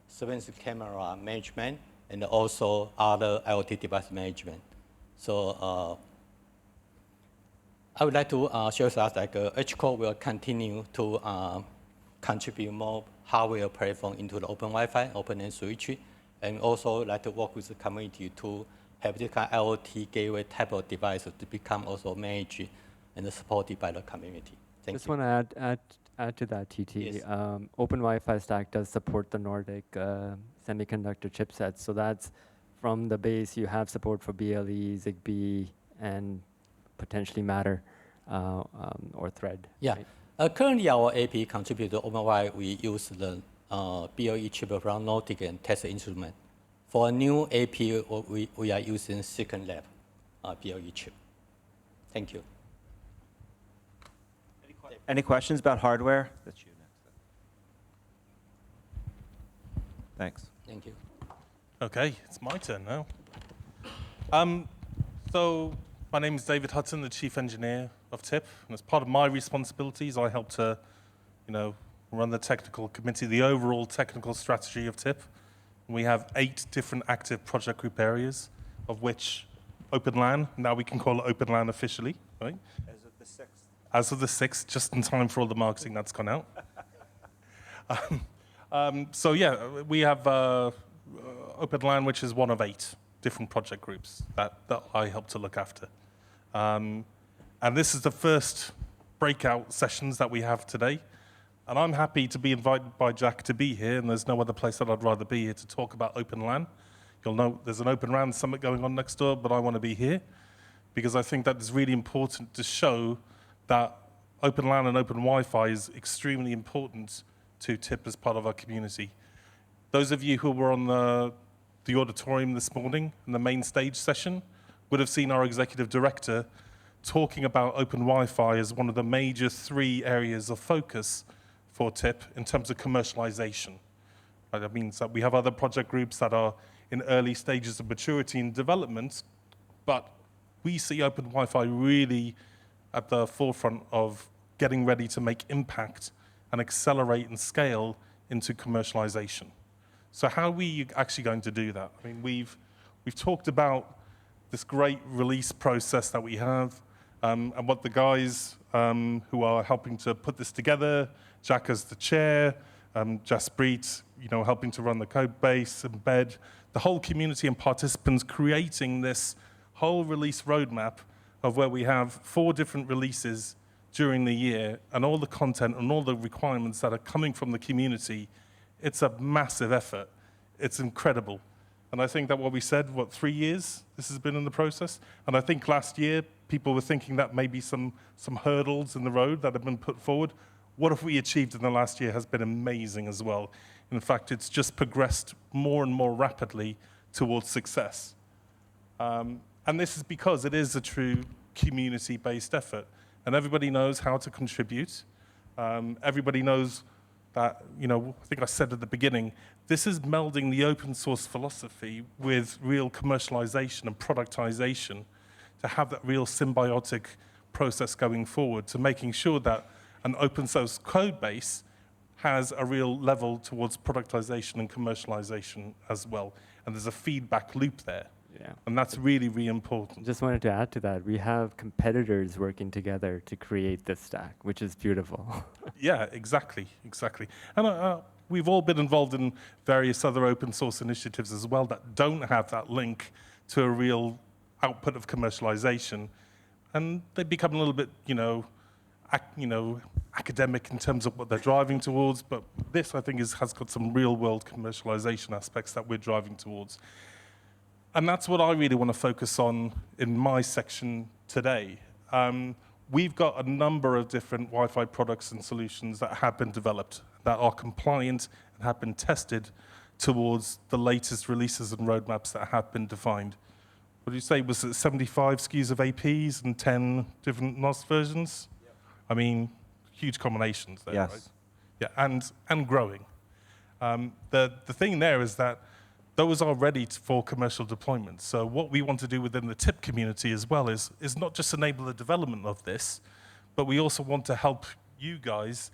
surveillance camera management and also other IoT device management. So I would like to show us like HCore will continue to contribute more hardware platform into the Open Wi-Fi, OpenLAN switch, and also like to work with the community to have this kind of IoT gateway type of device to become also managed and supported by the community. Thank
Just
you.
want to add to that, TT.
Yes.
Open Wi-Fi stack does support the Nordic semiconductor chipsets, so that's from the base. You have support for BLE, ZigBee, and potentially Matter or Thread.
Yeah.
Right?
Currently, our AP contribute to OpenWiFi. We use the BLE chip from Nordic and test instrument. For a new AP, we are using Second Lab BLE chip. Thank you.
Any questions about hardware? That's you next. Thanks.
Thank you.
Okay, it's my turn now. So my name is David Hutton, the Chief Engineer of TIP, and as part of my responsibilities, I help to, run the technical committee, the overall technical strategy of TIP. We have 8 different active project group areas, of which OpenLAN, now we can call it OpenLAN officially, right?
As of the 6th.
As of the 6th, just in time for all the marketing that's gone out. So yeah, we have OpenLAN, which is one of 8 different project groups that I help to look after. And this is the first breakout sessions that we have today. And I'm happy to be invited by Jack to be here, and there's no other place that I'd rather be here to talk about OpenLAN. You'll know there's an OpenLAN summit going on next door, but I want to be here because I think that it's really important to show that OpenLAN and Open Wi-Fi is extremely important to TIP as part of our community. Those of you who were on the auditorium this morning in the main stage session would have seen our executive director talking about Open Wi-Fi as one of the major 3 areas of focus for TIP in terms of commercialization. That means that we have other project groups that are in early stages of maturity and development, but we see Open Wi-Fi really at the forefront of getting ready to make impact and accelerate and scale into commercialization. So how are we actually going to do that? I mean, we've talked about this great release process that we have, and what the guys who are helping to put this together, Jack as the chair, Jaspreet, helping to run the code base, embed, the whole community and participants creating this whole release roadmap of where we have 4 different releases during the year and all the content and all the requirements that are coming from the community. It's a massive effort. It's incredible. And I think that what we said, 3 years this has been in the process? And I think last year, people were thinking that maybe some hurdles in the road that have been put forward. What have we achieved in the last year has been amazing as well. In fact, it's just progressed more and more rapidly towards success. And this is because it is a true community-based effort. And everybody knows how to contribute. Everybody knows that, I think I said at the beginning, this is melding the open source philosophy with real commercialization and productization to have that real symbiotic process going forward, to making sure that an open source code base has a real level towards productization and commercialization as well. And there's a feedback loop there.
Yeah.
And that's really, really important.
Just wanted to add to that. We have competitors working together to create this stack, which is beautiful.
Yeah, exactly. And we've all been involved in various other open source initiatives as well that don't have that link to a real output of commercialization. And they become a little bit, academic in terms of what they're driving towards. But this, I think, has got some real world commercialization aspects that we're driving towards. And that's what I really want to focus on in my section today. We've got a number of different Wi-Fi products and solutions that have been developed, that are compliant and have been tested towards the latest releases and roadmaps that have been defined. what did you say, was it 75 SKUs of APs and 10 different NOS versions? Yep. I mean, huge combinations there,
Yes.
right? Yeah, and growing. The thing there is that those are ready for commercial deployment. So what we want to do within the TIP community as well is not just enable the development of this, but we also want to help you guys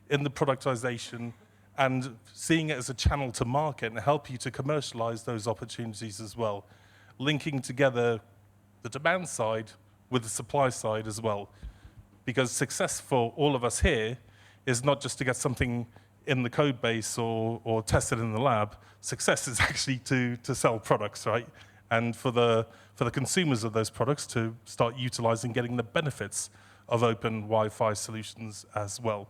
in the productization and seeing it as a channel to market and help you to commercialize those opportunities as well, linking together the demand side with the supply side as well. Because success for all of us here is not just to get something in the code base or tested in the lab. Success is actually to sell products, right? And for the consumers of those products to start utilizing, getting the benefits of open Wi-Fi solutions as well.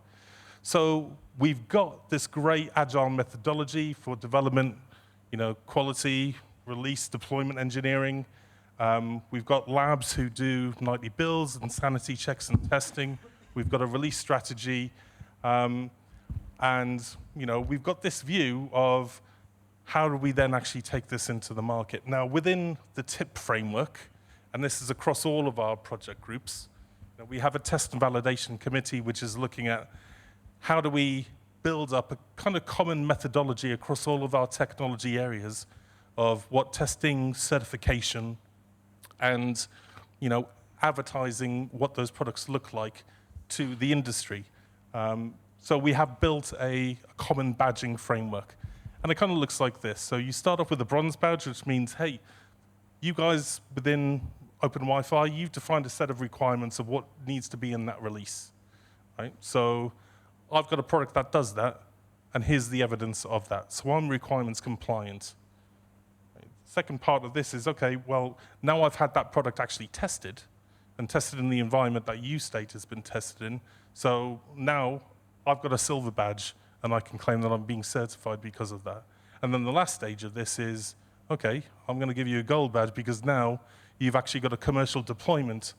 So we've got this great agile methodology for development, quality, release, deployment engineering. We've got labs who do nightly builds and sanity checks and testing. We've got a release strategy. And we've got this view of how do we then actually take this into the market. Now, within the TIP framework, and this is across all of our project groups, we have a test and validation committee which is looking at how do we build up a kind of common methodology across all of our technology areas of what testing, certification, and advertising what those products look like to the industry. So we have built a common badging framework. And it kind of looks like this. So you start off with a bronze badge, which means, hey, you guys within Open Wi-Fi, you've defined a set of requirements of what needs to be in that release, right? So I've got a product that does that, and here's the evidence of that. So I'm requirements compliant. Second part of this is, okay, well, now I've had that product actually tested, and tested in the environment that you state has been tested in. So now I've got a silver badge, and I can claim that I'm being certified because of that. And then the last stage of this is, okay, I'm going to give you a gold badge because now you've actually got a commercial deployment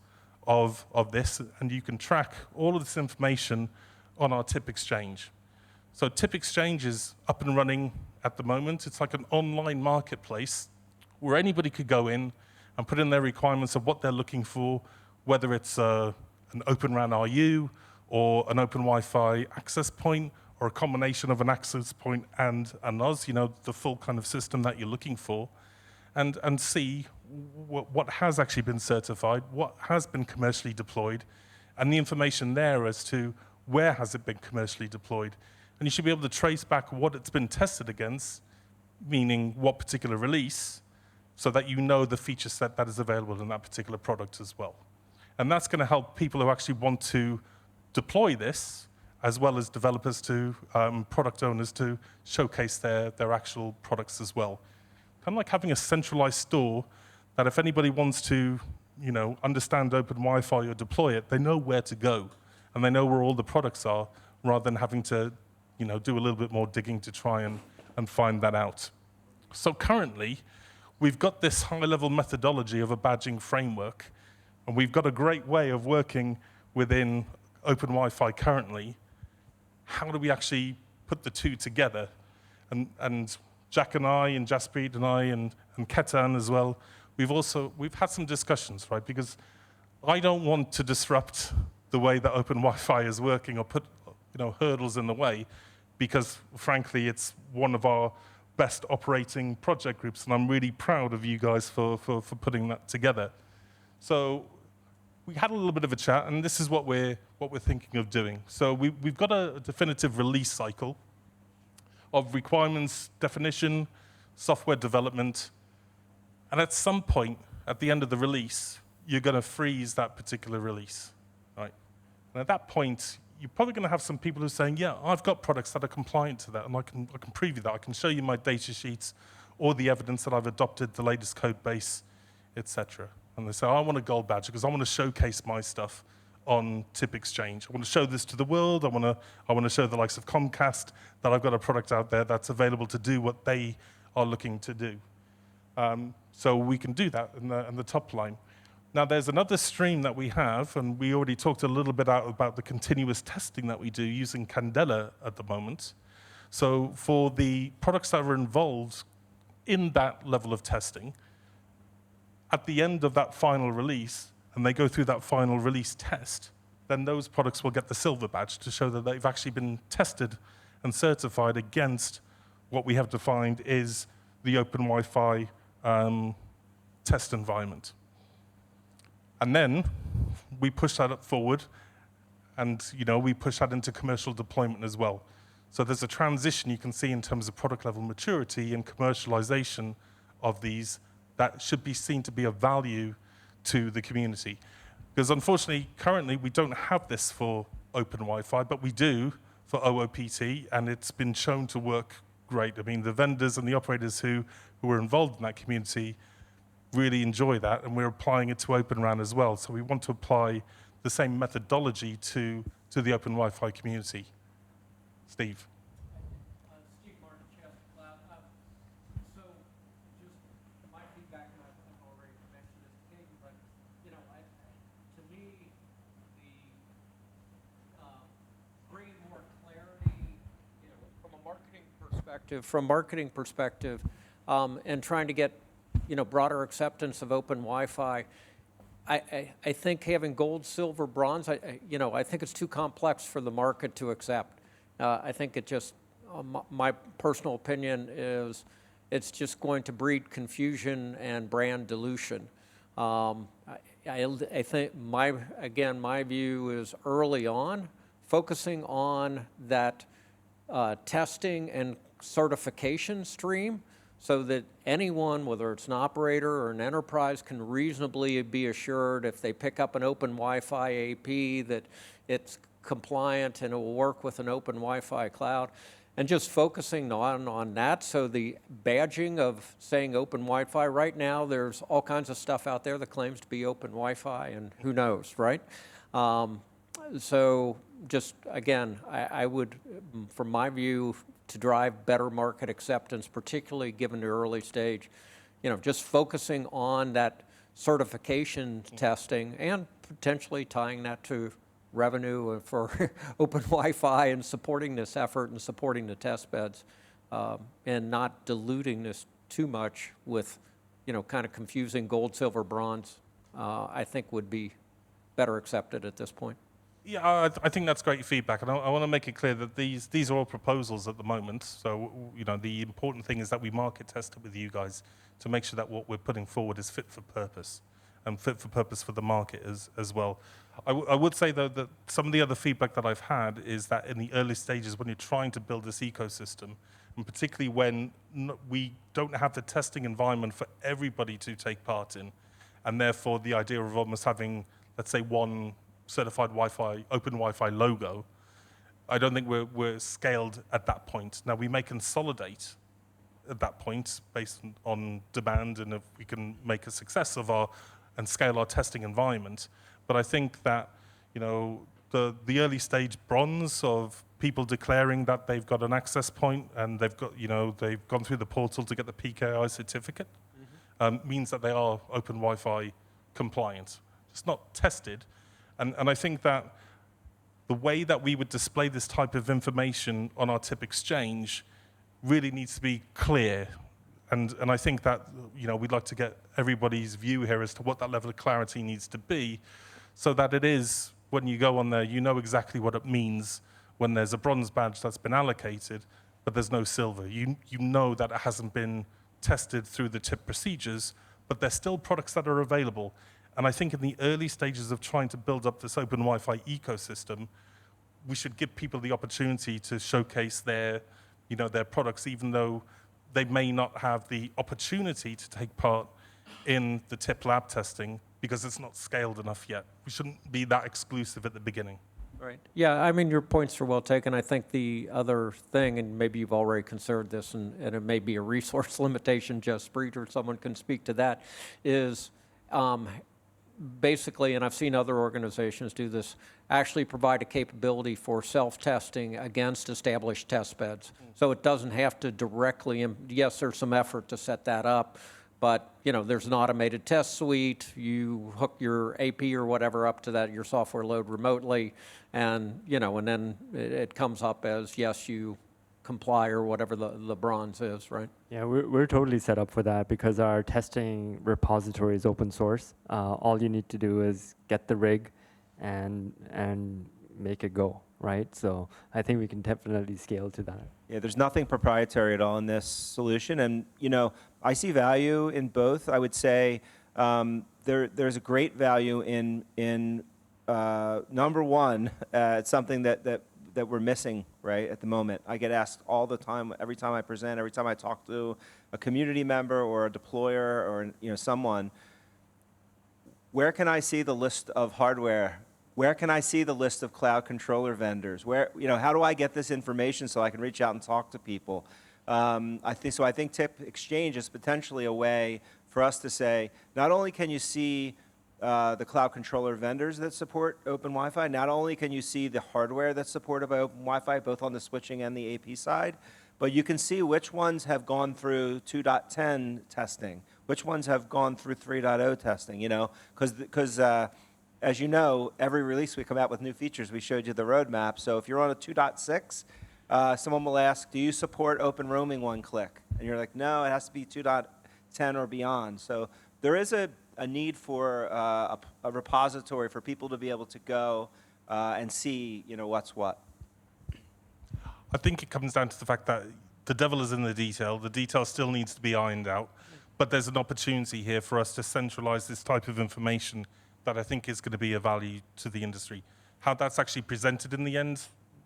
of this, and you can track all of this information on our TIP Exchange. So TIP Exchange is up and running at the moment. It's like an online marketplace where anybody could go in and put in their requirements of what they're looking for, whether it's an Open RAN RU or an Open Wi-Fi access point, or a combination of an access point and a NOS, the full kind of system that you're looking for, and see what has actually been certified, what has been commercially deployed, and the information there as to where has it been commercially deployed. And you should be able to trace back what it's been tested against, meaning what particular release, so that you know the feature set that is available in that particular product as well. And that's going to help people who actually want to deploy this, as well as developers to product owners to showcase their actual products as well. Kind of like having a centralized store that if anybody wants to understand Open Wi-Fi or deploy it, they know where to go, and they know where all the products are, rather than having to do a little bit more digging to try and find that out. So currently, we've got this high-level methodology of a badging framework, and we've got a great way of working within Open Wi-Fi currently. How do we actually put the two together? And Jack and I, and Jaspreet and I, and Ketan as well, we've had some discussions, right? Because I don't want to disrupt the way that Open Wi-Fi is working or put hurdles in the way, because frankly, it's one of our best operating project groups, and I'm really proud of you guys for putting that together. So we had a little bit of a chat, and this is what we're thinking of doing. So we've got a definitive release cycle of requirements definition, software development, and at some point at the end of the release, you're going to freeze that particular release, right? And at that point, you're probably going to have some people who are saying, yeah, I've got products that are compliant to that, and I can preview that. I can show you my data sheets or the evidence that I've adopted the latest code base, etc. And they say, I want a gold badge because I want to showcase my stuff on TIP Exchange. I want to show this to the world. I want to show the likes of Comcast that I've got a product out there that's available to do what they are looking to do. So we can do that in the top line. Now, there's another stream that we have, and we already talked a little bit about the continuous testing that we do using Candela at the moment. So for the products that are involved in that level of testing, at the end of that final release, and they go through that final release test, then those products will get the silver badge to show that they've actually been tested and certified against what we have defined is the Open Wi-Fi test environment. And then we push that up forward, and we push that into commercial deployment as well. So there's a transition you can see in terms of product level maturity and commercialization of these that should be seen to be of value to the community. Because unfortunately, currently, we don't have this for Open Wi-Fi, but we do for OOPT, and it's been shown to work great. I mean, the vendors and the operators who are involved in that community really enjoy that, and we're applying it to Open RAN as well. So we want to apply the same methodology to the Open Wi-Fi community. Steve.
Steve Martin, Chester Cloud. So just my feedback, and I've already mentioned this to Katie, but to me, the bringing more clarity, from a marketing perspective, and trying to get broader acceptance of Open Wi-Fi. I think having gold, silver, bronze, I think it's too complex for the market to accept. I think it just, my personal opinion is it's just going to breed confusion and brand dilution. I think my view is early on, focusing on that testing and certification stream so that anyone, whether it's an operator or an enterprise, can reasonably be assured if they pick up an Open Wi-Fi AP that it's compliant and it will work with an Open Wi-Fi cloud, and just focusing on that. So the badging of saying Open Wi-Fi, right now there's all kinds of stuff out there that claims to be Open Wi-Fi, and who knows, right? So just, again, I would, from my view, to drive better market acceptance, particularly given the early stage, just focusing on that certification testing and potentially tying that to revenue for Open Wi-Fi and supporting this effort and supporting the test beds, and not diluting this too much with, kind of confusing gold, silver, bronze, I think would be better accepted at this point.
Yeah, I think that's great feedback, and I want to make it clear that these are all proposals at the moment. So, the important thing is that we market test it with you guys to make sure that what we're putting forward is fit for purpose, and fit for purpose for the market as well. I would say, though, that some of the other feedback that I've had is that in the early stages, when you're trying to build this ecosystem, and particularly when we don't have the testing environment for everybody to take part in, and therefore the idea of almost having, let's say, one certified Wi-Fi, Open Wi-Fi logo, I don't think we're scaled at that point. Now, we may consolidate at that point based on demand, and if we can make a success of and scale our testing environment. But I think that, the early stage bronze of people declaring that they've got an access point and they've gone through the portal to get the PKI certificate, means that they are Open Wi-Fi compliant. It's not tested. And I think that the way that we would display this type of information on our tip exchange really needs to be clear. And I think that, we'd like to get everybody's view here as to what that level of clarity needs to be, so that it is, when you go on there, you know exactly what it means when there's a bronze badge that's been allocated, but there's no silver. You know that it hasn't been tested through the tip procedures, but there's still products that are available. And I think in the early stages of trying to build up this Open Wi-Fi ecosystem, we should give people the opportunity to showcase their products, even though they may not have the opportunity to take part in the tip lab testing because it's not scaled enough yet. We shouldn't be that exclusive at the beginning.
Right. Yeah, I mean, your points are well taken. I think the other thing, and maybe you've already considered this, and it may be a resource limitation, Jeff Spreet or someone can speak to that, is basically, and I've seen other organizations do this, actually provide a capability for self-testing against established test beds. So it doesn't have to directly, yes, there's some effort to set that up, but there's an automated test suite. You hook your AP or whatever up to that, your software load remotely, and and then it comes up as, yes, you comply or whatever the bronze is, right?
Yeah, we're totally set up for that because our testing repository is open source. All you need to do is get the rig and make it go, right? So I think we can definitely scale to that.
Yeah, there's nothing proprietary at all in this solution, and I see value in both. I would say there's a great value in number one. It's something that we're missing right at the moment. I get asked all the time, every time I present, every time I talk to a community member or a deployer or someone. Where can I see the list of hardware? Where can I see the list of cloud controller vendors? How do I get this information so I can reach out and talk to people? I think Tip Exchange is potentially a way for us to say, not only can you see the cloud controller vendors that support Open Wi-Fi, not only can you see the hardware that's supported by Open Wi-Fi, both on the switching and the AP side, but you can see which ones have gone through 2.10 testing, which ones have gone through 3.0 testing, because as you know, every release we come out with new features. We showed you the roadmap. So if you're on a 2.6, someone will ask, do you support open roaming one-click? And you're like, no, it has to be 2.10 or beyond. So there is a need for a repository for people to be able to go and see what's what.
I think it comes down to the fact that the devil is in the detail. The detail still needs to be ironed out. But there's an opportunity here for us to centralize this type of information that I think is going to be of value to the industry. How that's actually presented in the end,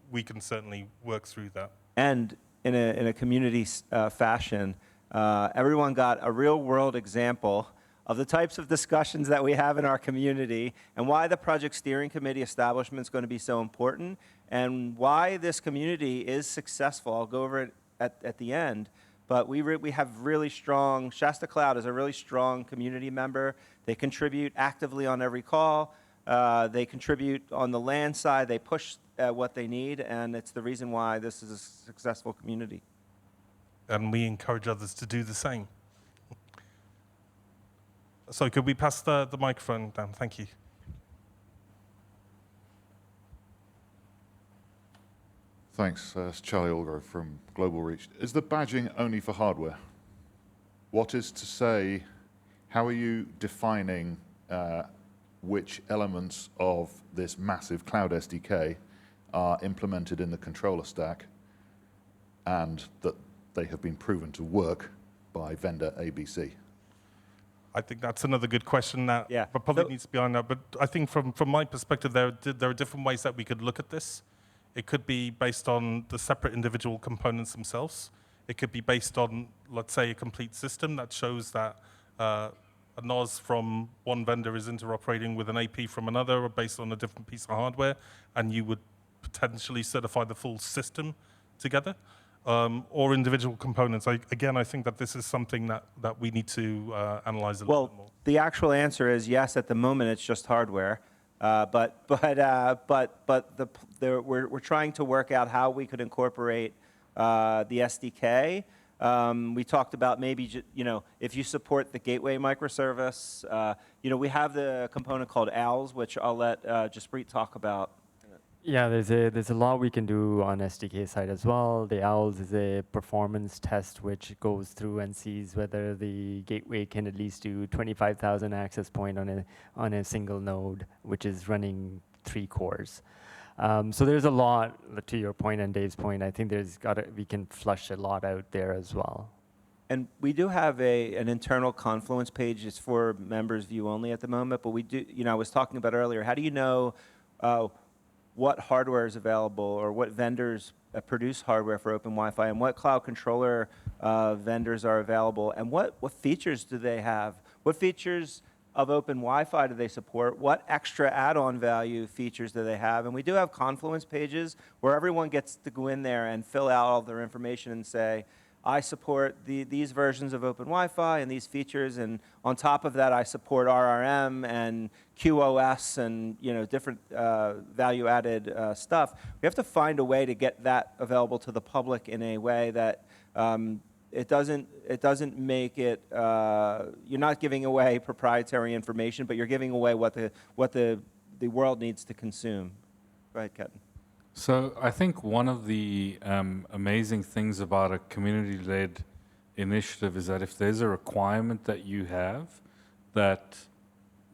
we can certainly work through that.
And in a community fashion, everyone got a real-world example of the types of discussions that we have in our community and why the project steering committee establishment is going to be so important and why this community is successful. I'll go over it at the end. But we have really strong, Shasta Cloud is a really strong community member. They contribute actively on every call. They contribute on the LAN side. They push what they need, and it's the reason why this is a successful community.
And we encourage others to do the same. So could we pass the microphone down? Thank you.
Thanks. It's Charlie Olgrove from Global Reach. Is the badging only for hardware? What is to say, how are you defining which elements of this massive cloud SDK are implemented in the controller stack and that they have been proven to work by vendor ABC?
I think that's another good question that
Yeah.
probably needs to be ironed out. But I think from my perspective, there are different ways that we could look at this. It could be based on the separate individual components themselves. It could be based on, let's say, a complete system that shows that a NOS from one vendor is interoperating with an AP from another or based on a different piece of hardware, and you would potentially certify the full system together, or individual components. I think that this is something that we need to analyze a little bit more.
Well, the actual answer is yes. At the moment, it's just hardware. But we're trying to work out how we could incorporate the SDK. We talked about maybe if you support the gateway microservice. We have the component called OWLs, which I'll let Jaspreet talk about.
Yeah, there's a lot we can do on SDK side as well. The OWLs is a performance test which goes through and sees whether the gateway can at least do 25,000 access point on a single node, which is running 3 cores. So there's a lot, to your point and Dave's point. I think we can flush a lot out there as well.
And we do have an internal Confluence page. It's for members view only at the moment. But we do, I was talking about earlier. How do you know what hardware is available or what vendors produce hardware for Open Wi-Fi and what cloud controller vendors are available and what features do they have? What features of Open Wi-Fi do they support? What extra add-on value features do they have? And we do have Confluence pages where everyone gets to go in there and fill out all their information and say, I support these versions of Open Wi-Fi and these features, and on top of that, I support RRM and QoS and different value-added stuff. We have to find a way to get that available to the public in a way that it doesn't make it. You're not giving away proprietary information, but you're giving away what the world needs to consume. Go ahead, Ketan.
So I think one of the amazing things about a community-led initiative is that if there's a requirement that you have, that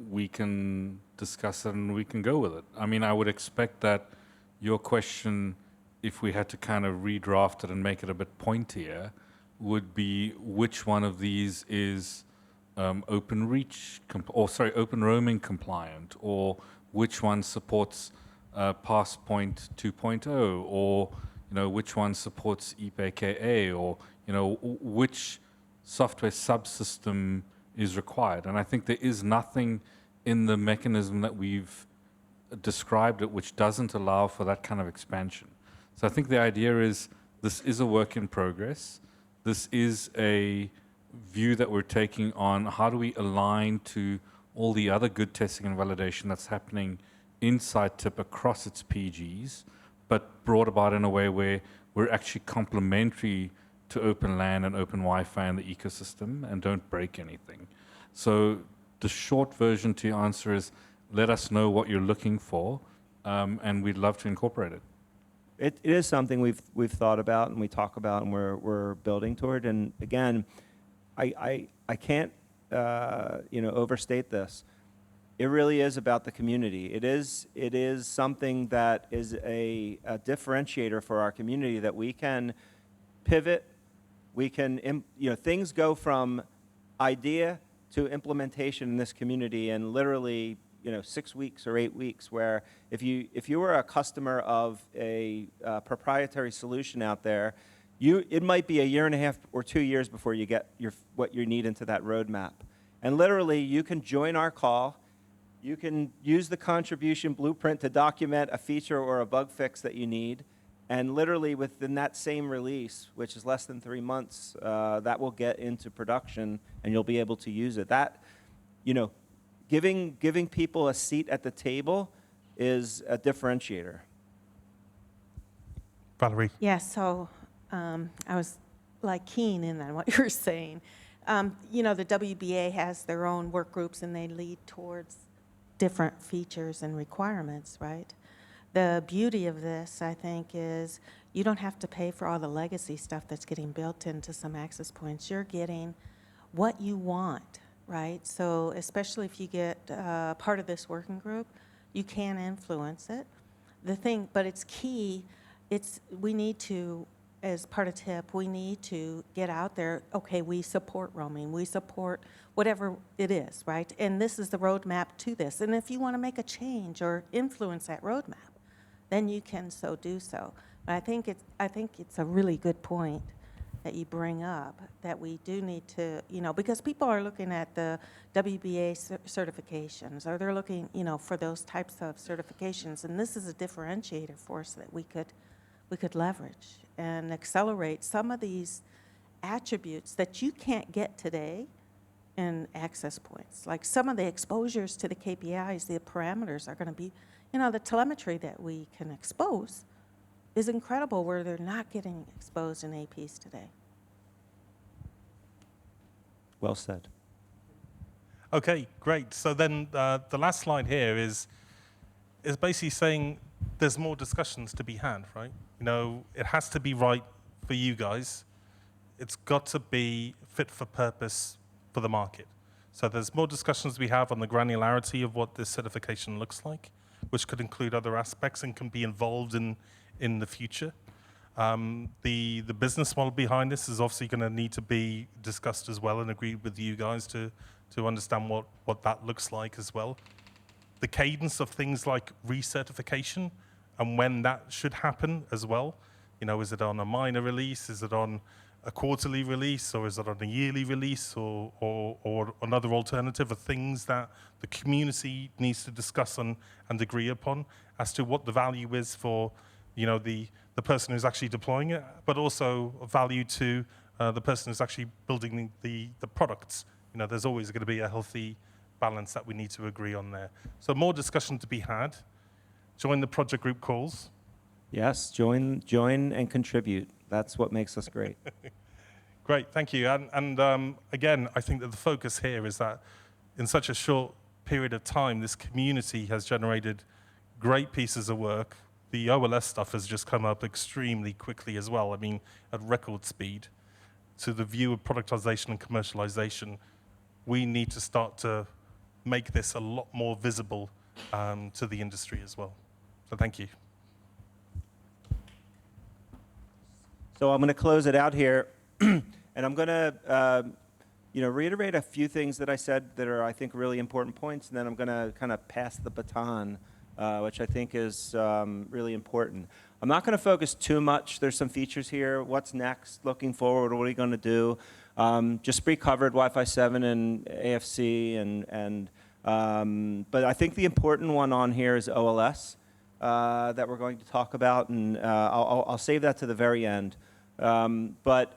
we can discuss it and we can go with it. I mean, I would expect that your question, if we had to kind of redraft it and make it a bit pointier, would be which one of these is open roaming compliant, or which one supports Passpoint 2.0, or which one supports EPKA, or which software subsystem is required. And I think there is nothing in the mechanism that we've described it which doesn't allow for that kind of expansion. So I think the idea is this is a work in progress. This is a view that we're taking on how do we align to all the other good testing and validation that's happening inside TIP across its PGs, but brought about in a way where we're actually complementary to OpenLAN and OpenWiFi and the ecosystem and don't break anything. So the short version to your answer is let us know what you're looking for, and we'd love to incorporate it.
It is something we've thought about and we talk about and we're building toward. And again, I can't overstate this. It really is about the community. It is something that is a differentiator for our community, that we can pivot. We can things go from idea to implementation in this community in literally 6 weeks or 8 weeks, where if you were a customer of a proprietary solution out there, it might be a year and a half or 2 years before you get what you need into that roadmap. And literally, you can join our call. You can use the contribution blueprint to document a feature or a bug fix that you need. And literally within that same release, which is less than 3 months, that will get into production and you'll be able to use it. That, giving people a seat at the table is a differentiator.
Valerie.
Yeah, so I was keen in on what you were saying. The WBA has their own work groups and they lead towards different features and requirements, right? The beauty of this, I think, is you don't have to pay for all the legacy stuff that's getting built into some access points. You're getting what you want, right? So especially if you get part of this working group, you can influence it. But it's key, we need to, as part of TIP, we need to get out there, okay, we support roaming, we support whatever it is, right? And this is the roadmap to this. And if you want to make a change or influence that roadmap, then you can so do so. But I think it's a really good point that you bring up, that we do need to, because people are looking at the WBA certifications, or they're looking, for those types of certifications, and this is a differentiator for us that we could leverage and accelerate some of these attributes that you can't get today in access points. Like some of the exposures to the KPIs, the parameters are going to be, the telemetry that we can expose is incredible, where they're not getting exposed in APs today.
Well said.
Okay, great. So then the last slide here is basically saying there's more discussions to be had, right? It has to be right for you guys. It's got to be fit for purpose for the market. So there's more discussions we have on the granularity of what this certification looks like, which could include other aspects and can be involved in the future. The business model behind this is obviously going to need to be discussed as well and agreed with you guys to understand what that looks like as well. The cadence of things like recertification and when that should happen as well. Is it on a minor release? Is it on a quarterly release, or is it on a yearly release, or another alternative, of things that the community needs to discuss and agree upon as to what the value is for the person who's actually deploying it, but also value to the person who's actually building the products. There's always going to be a healthy balance that we need to agree on there. So more discussion to be had. Join the project group calls.
Yes, join and contribute. That's what makes us great.
Great, thank you. And again, I think that the focus here is that in such a short period of time, this community has generated great pieces of work, the OLS stuff has just come up extremely quickly as well. I mean, at record speed. To the view of productization and commercialization, we need to start to make this a lot more visible to the industry as well. So thank you.
So I'm going to close it out here, and I'm going to reiterate a few things that I said that are, I think, really important points, and then I'm going to kind of pass the baton, which I think is really important. I'm not going to focus too much. There's some features here. What's next? Looking forward, what are we going to do? Jaspreet covered Wi-Fi 7 and AFC, but I think the important one on here is OLS that we're going to talk about, and I'll save that to the very end. But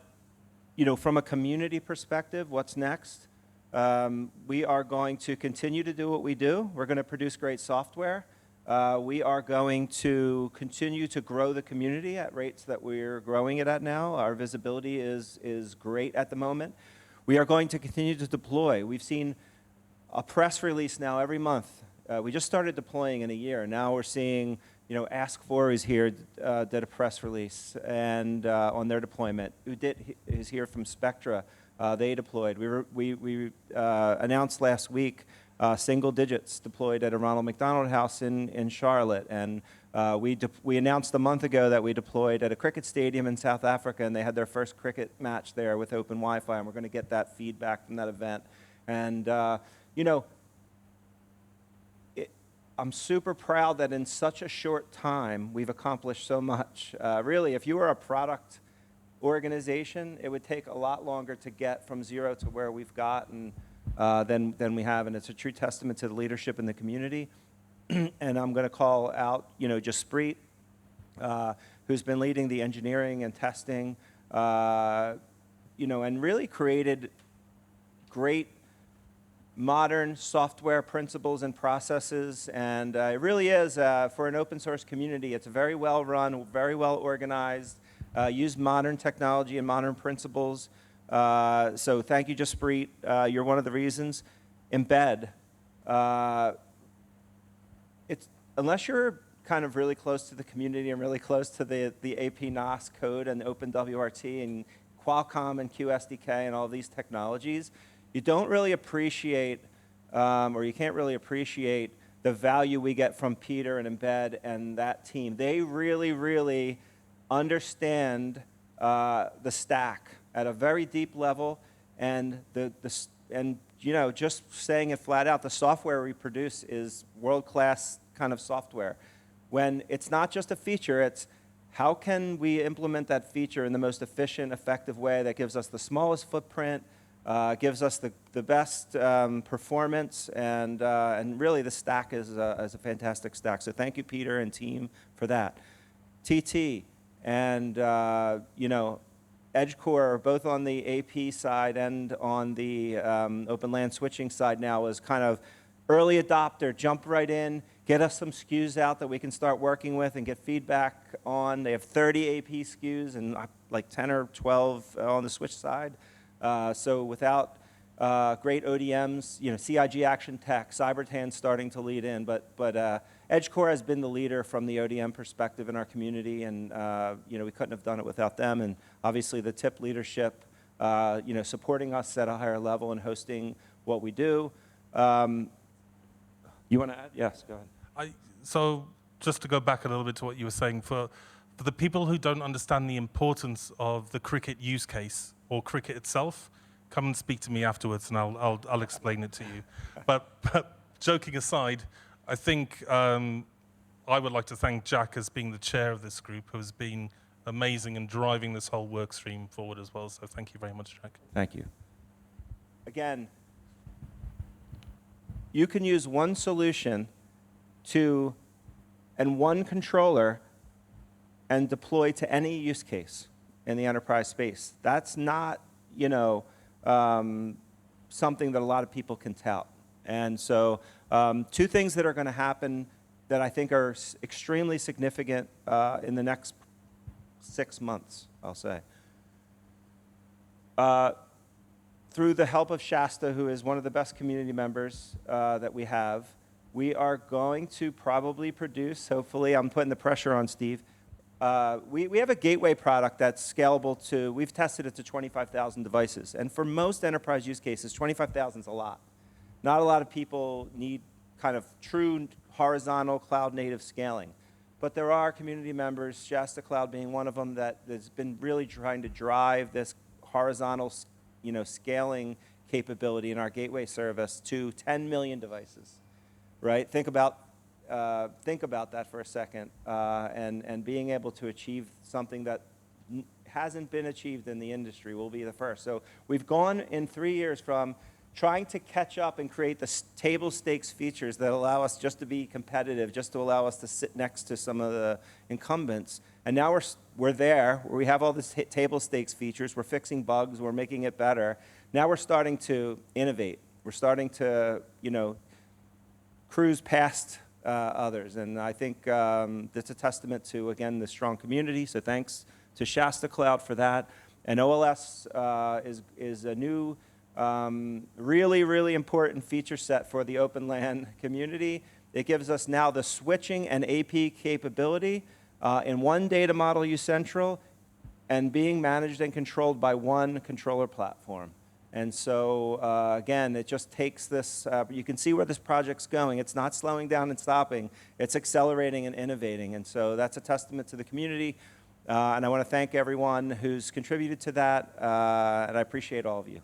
from a community perspective, what's next? We are going to continue to do what we do. We're going to produce great software. We are going to continue to grow the community at rates that we're growing it at now. Our visibility is great at the moment. We are going to continue to deploy. We've seen a press release now every month. We just started deploying in a year. Now we're seeing, Ask4 is here, did a press release and on their deployment. Udit is here from Spectra. They deployed. We announced last week single digits deployed at a Ronald McDonald House in Charlotte. And we announced a month ago that we deployed at a cricket stadium in South Africa, and they had their first cricket match there with OpenWiFi, and we're going to get that feedback from that event. And, I'm super proud that in such a short time, we've accomplished so much. Really, if you were a product organization, it would take a lot longer to get from zero to where we've gotten than we have, and it's a true testament to the leadership in the community. And I'm going to call out, Jaspreet, who's been leading the engineering and testing, and really created great modern software principles and processes, and it really is, for an open source community, it's very well run, very well organized, use modern technology and modern principles. So thank you, Jaspreet. You're one of the reasons. Embed. Unless you're kind of really close to the community and really close to the AP-NOS code and OpenWRT and Qualcomm and QSDK and all these technologies, you don't really appreciate, or you can't really appreciate the value we get from Peter and Embed and that team. They really, really understand the stack at a very deep level, and just saying it flat out, the software we produce is world-class kind of software. When it's not just a feature, it's how can we implement that feature in the most efficient, effective way that gives us the smallest footprint, gives us the best performance, and really the stack is a fantastic stack. So thank you, Peter and team, for that. TT and EdgeCore, both on the AP side and on the OpenLAN switching side now, is kind of early adopter, jump right in, get us some SKUs out that we can start working with and get feedback on. They have 30 AP SKUs and like 10 or 12 on the switch side. So without great ODMs, CIG Action Tech, Cybertan starting to lead in, but EdgeCore has been the leader from the ODM perspective in our community, and we couldn't have done it without them. And obviously the TIP leadership, supporting us at a higher level and hosting what we do. You want to add? Yes, go ahead.
So just to go back a little bit to what you were saying, for the people who don't understand the importance of the cricket use case or cricket itself, come and speak to me afterwards, and I'll explain it to you. But joking aside, I think I would like to thank Jack as being the chair of this group, who has been amazing in driving this whole work stream forward as well. So thank you very much, Jack.
Thank you. Again, you can use one solution and one controller and deploy to any use case in the enterprise space. That's not, something that a lot of people can tout. And so two things that are going to happen that I think are extremely significant in the next 6 months, I'll say. Through the help of Shasta, who is one of the best community members that we have, We are going to probably produce, hopefully, I'm putting the pressure on Steve. We have a gateway product that's scalable to, we've tested it to 25,000 devices. And for most enterprise use cases, 25,000 is a lot. Not a lot of people need kind of true horizontal cloud native scaling. But there are community members, Shasta Cloud being one of them, that's been really trying to drive this horizontal scaling capability in our gateway service to 10 million devices, right? Think about that for a second, and being able to achieve something that hasn't been achieved in the industry will be the first. So we've gone in 3 years from trying to catch up and create the table stakes features that allow us just to be competitive, just to allow us to sit next to some of the incumbents. And now we're there, where we have all these table stakes features, we're fixing bugs, we're making it better. Now we're starting to innovate. We're starting to, cruise past others. And I think that's a testament to, again, the strong community. So thanks to Shasta Cloud for that. And OLS is a new, really, really important feature set for the OpenLAN community. It gives us now the switching and AP capability in one data model uCentral and being managed and controlled by one controller platform. And so, again, it just takes this, you can see where this project's going. It's not slowing down and stopping. It's accelerating and innovating. And so that's a testament to the community. And I want to thank everyone who's contributed to that. And I appreciate all of you.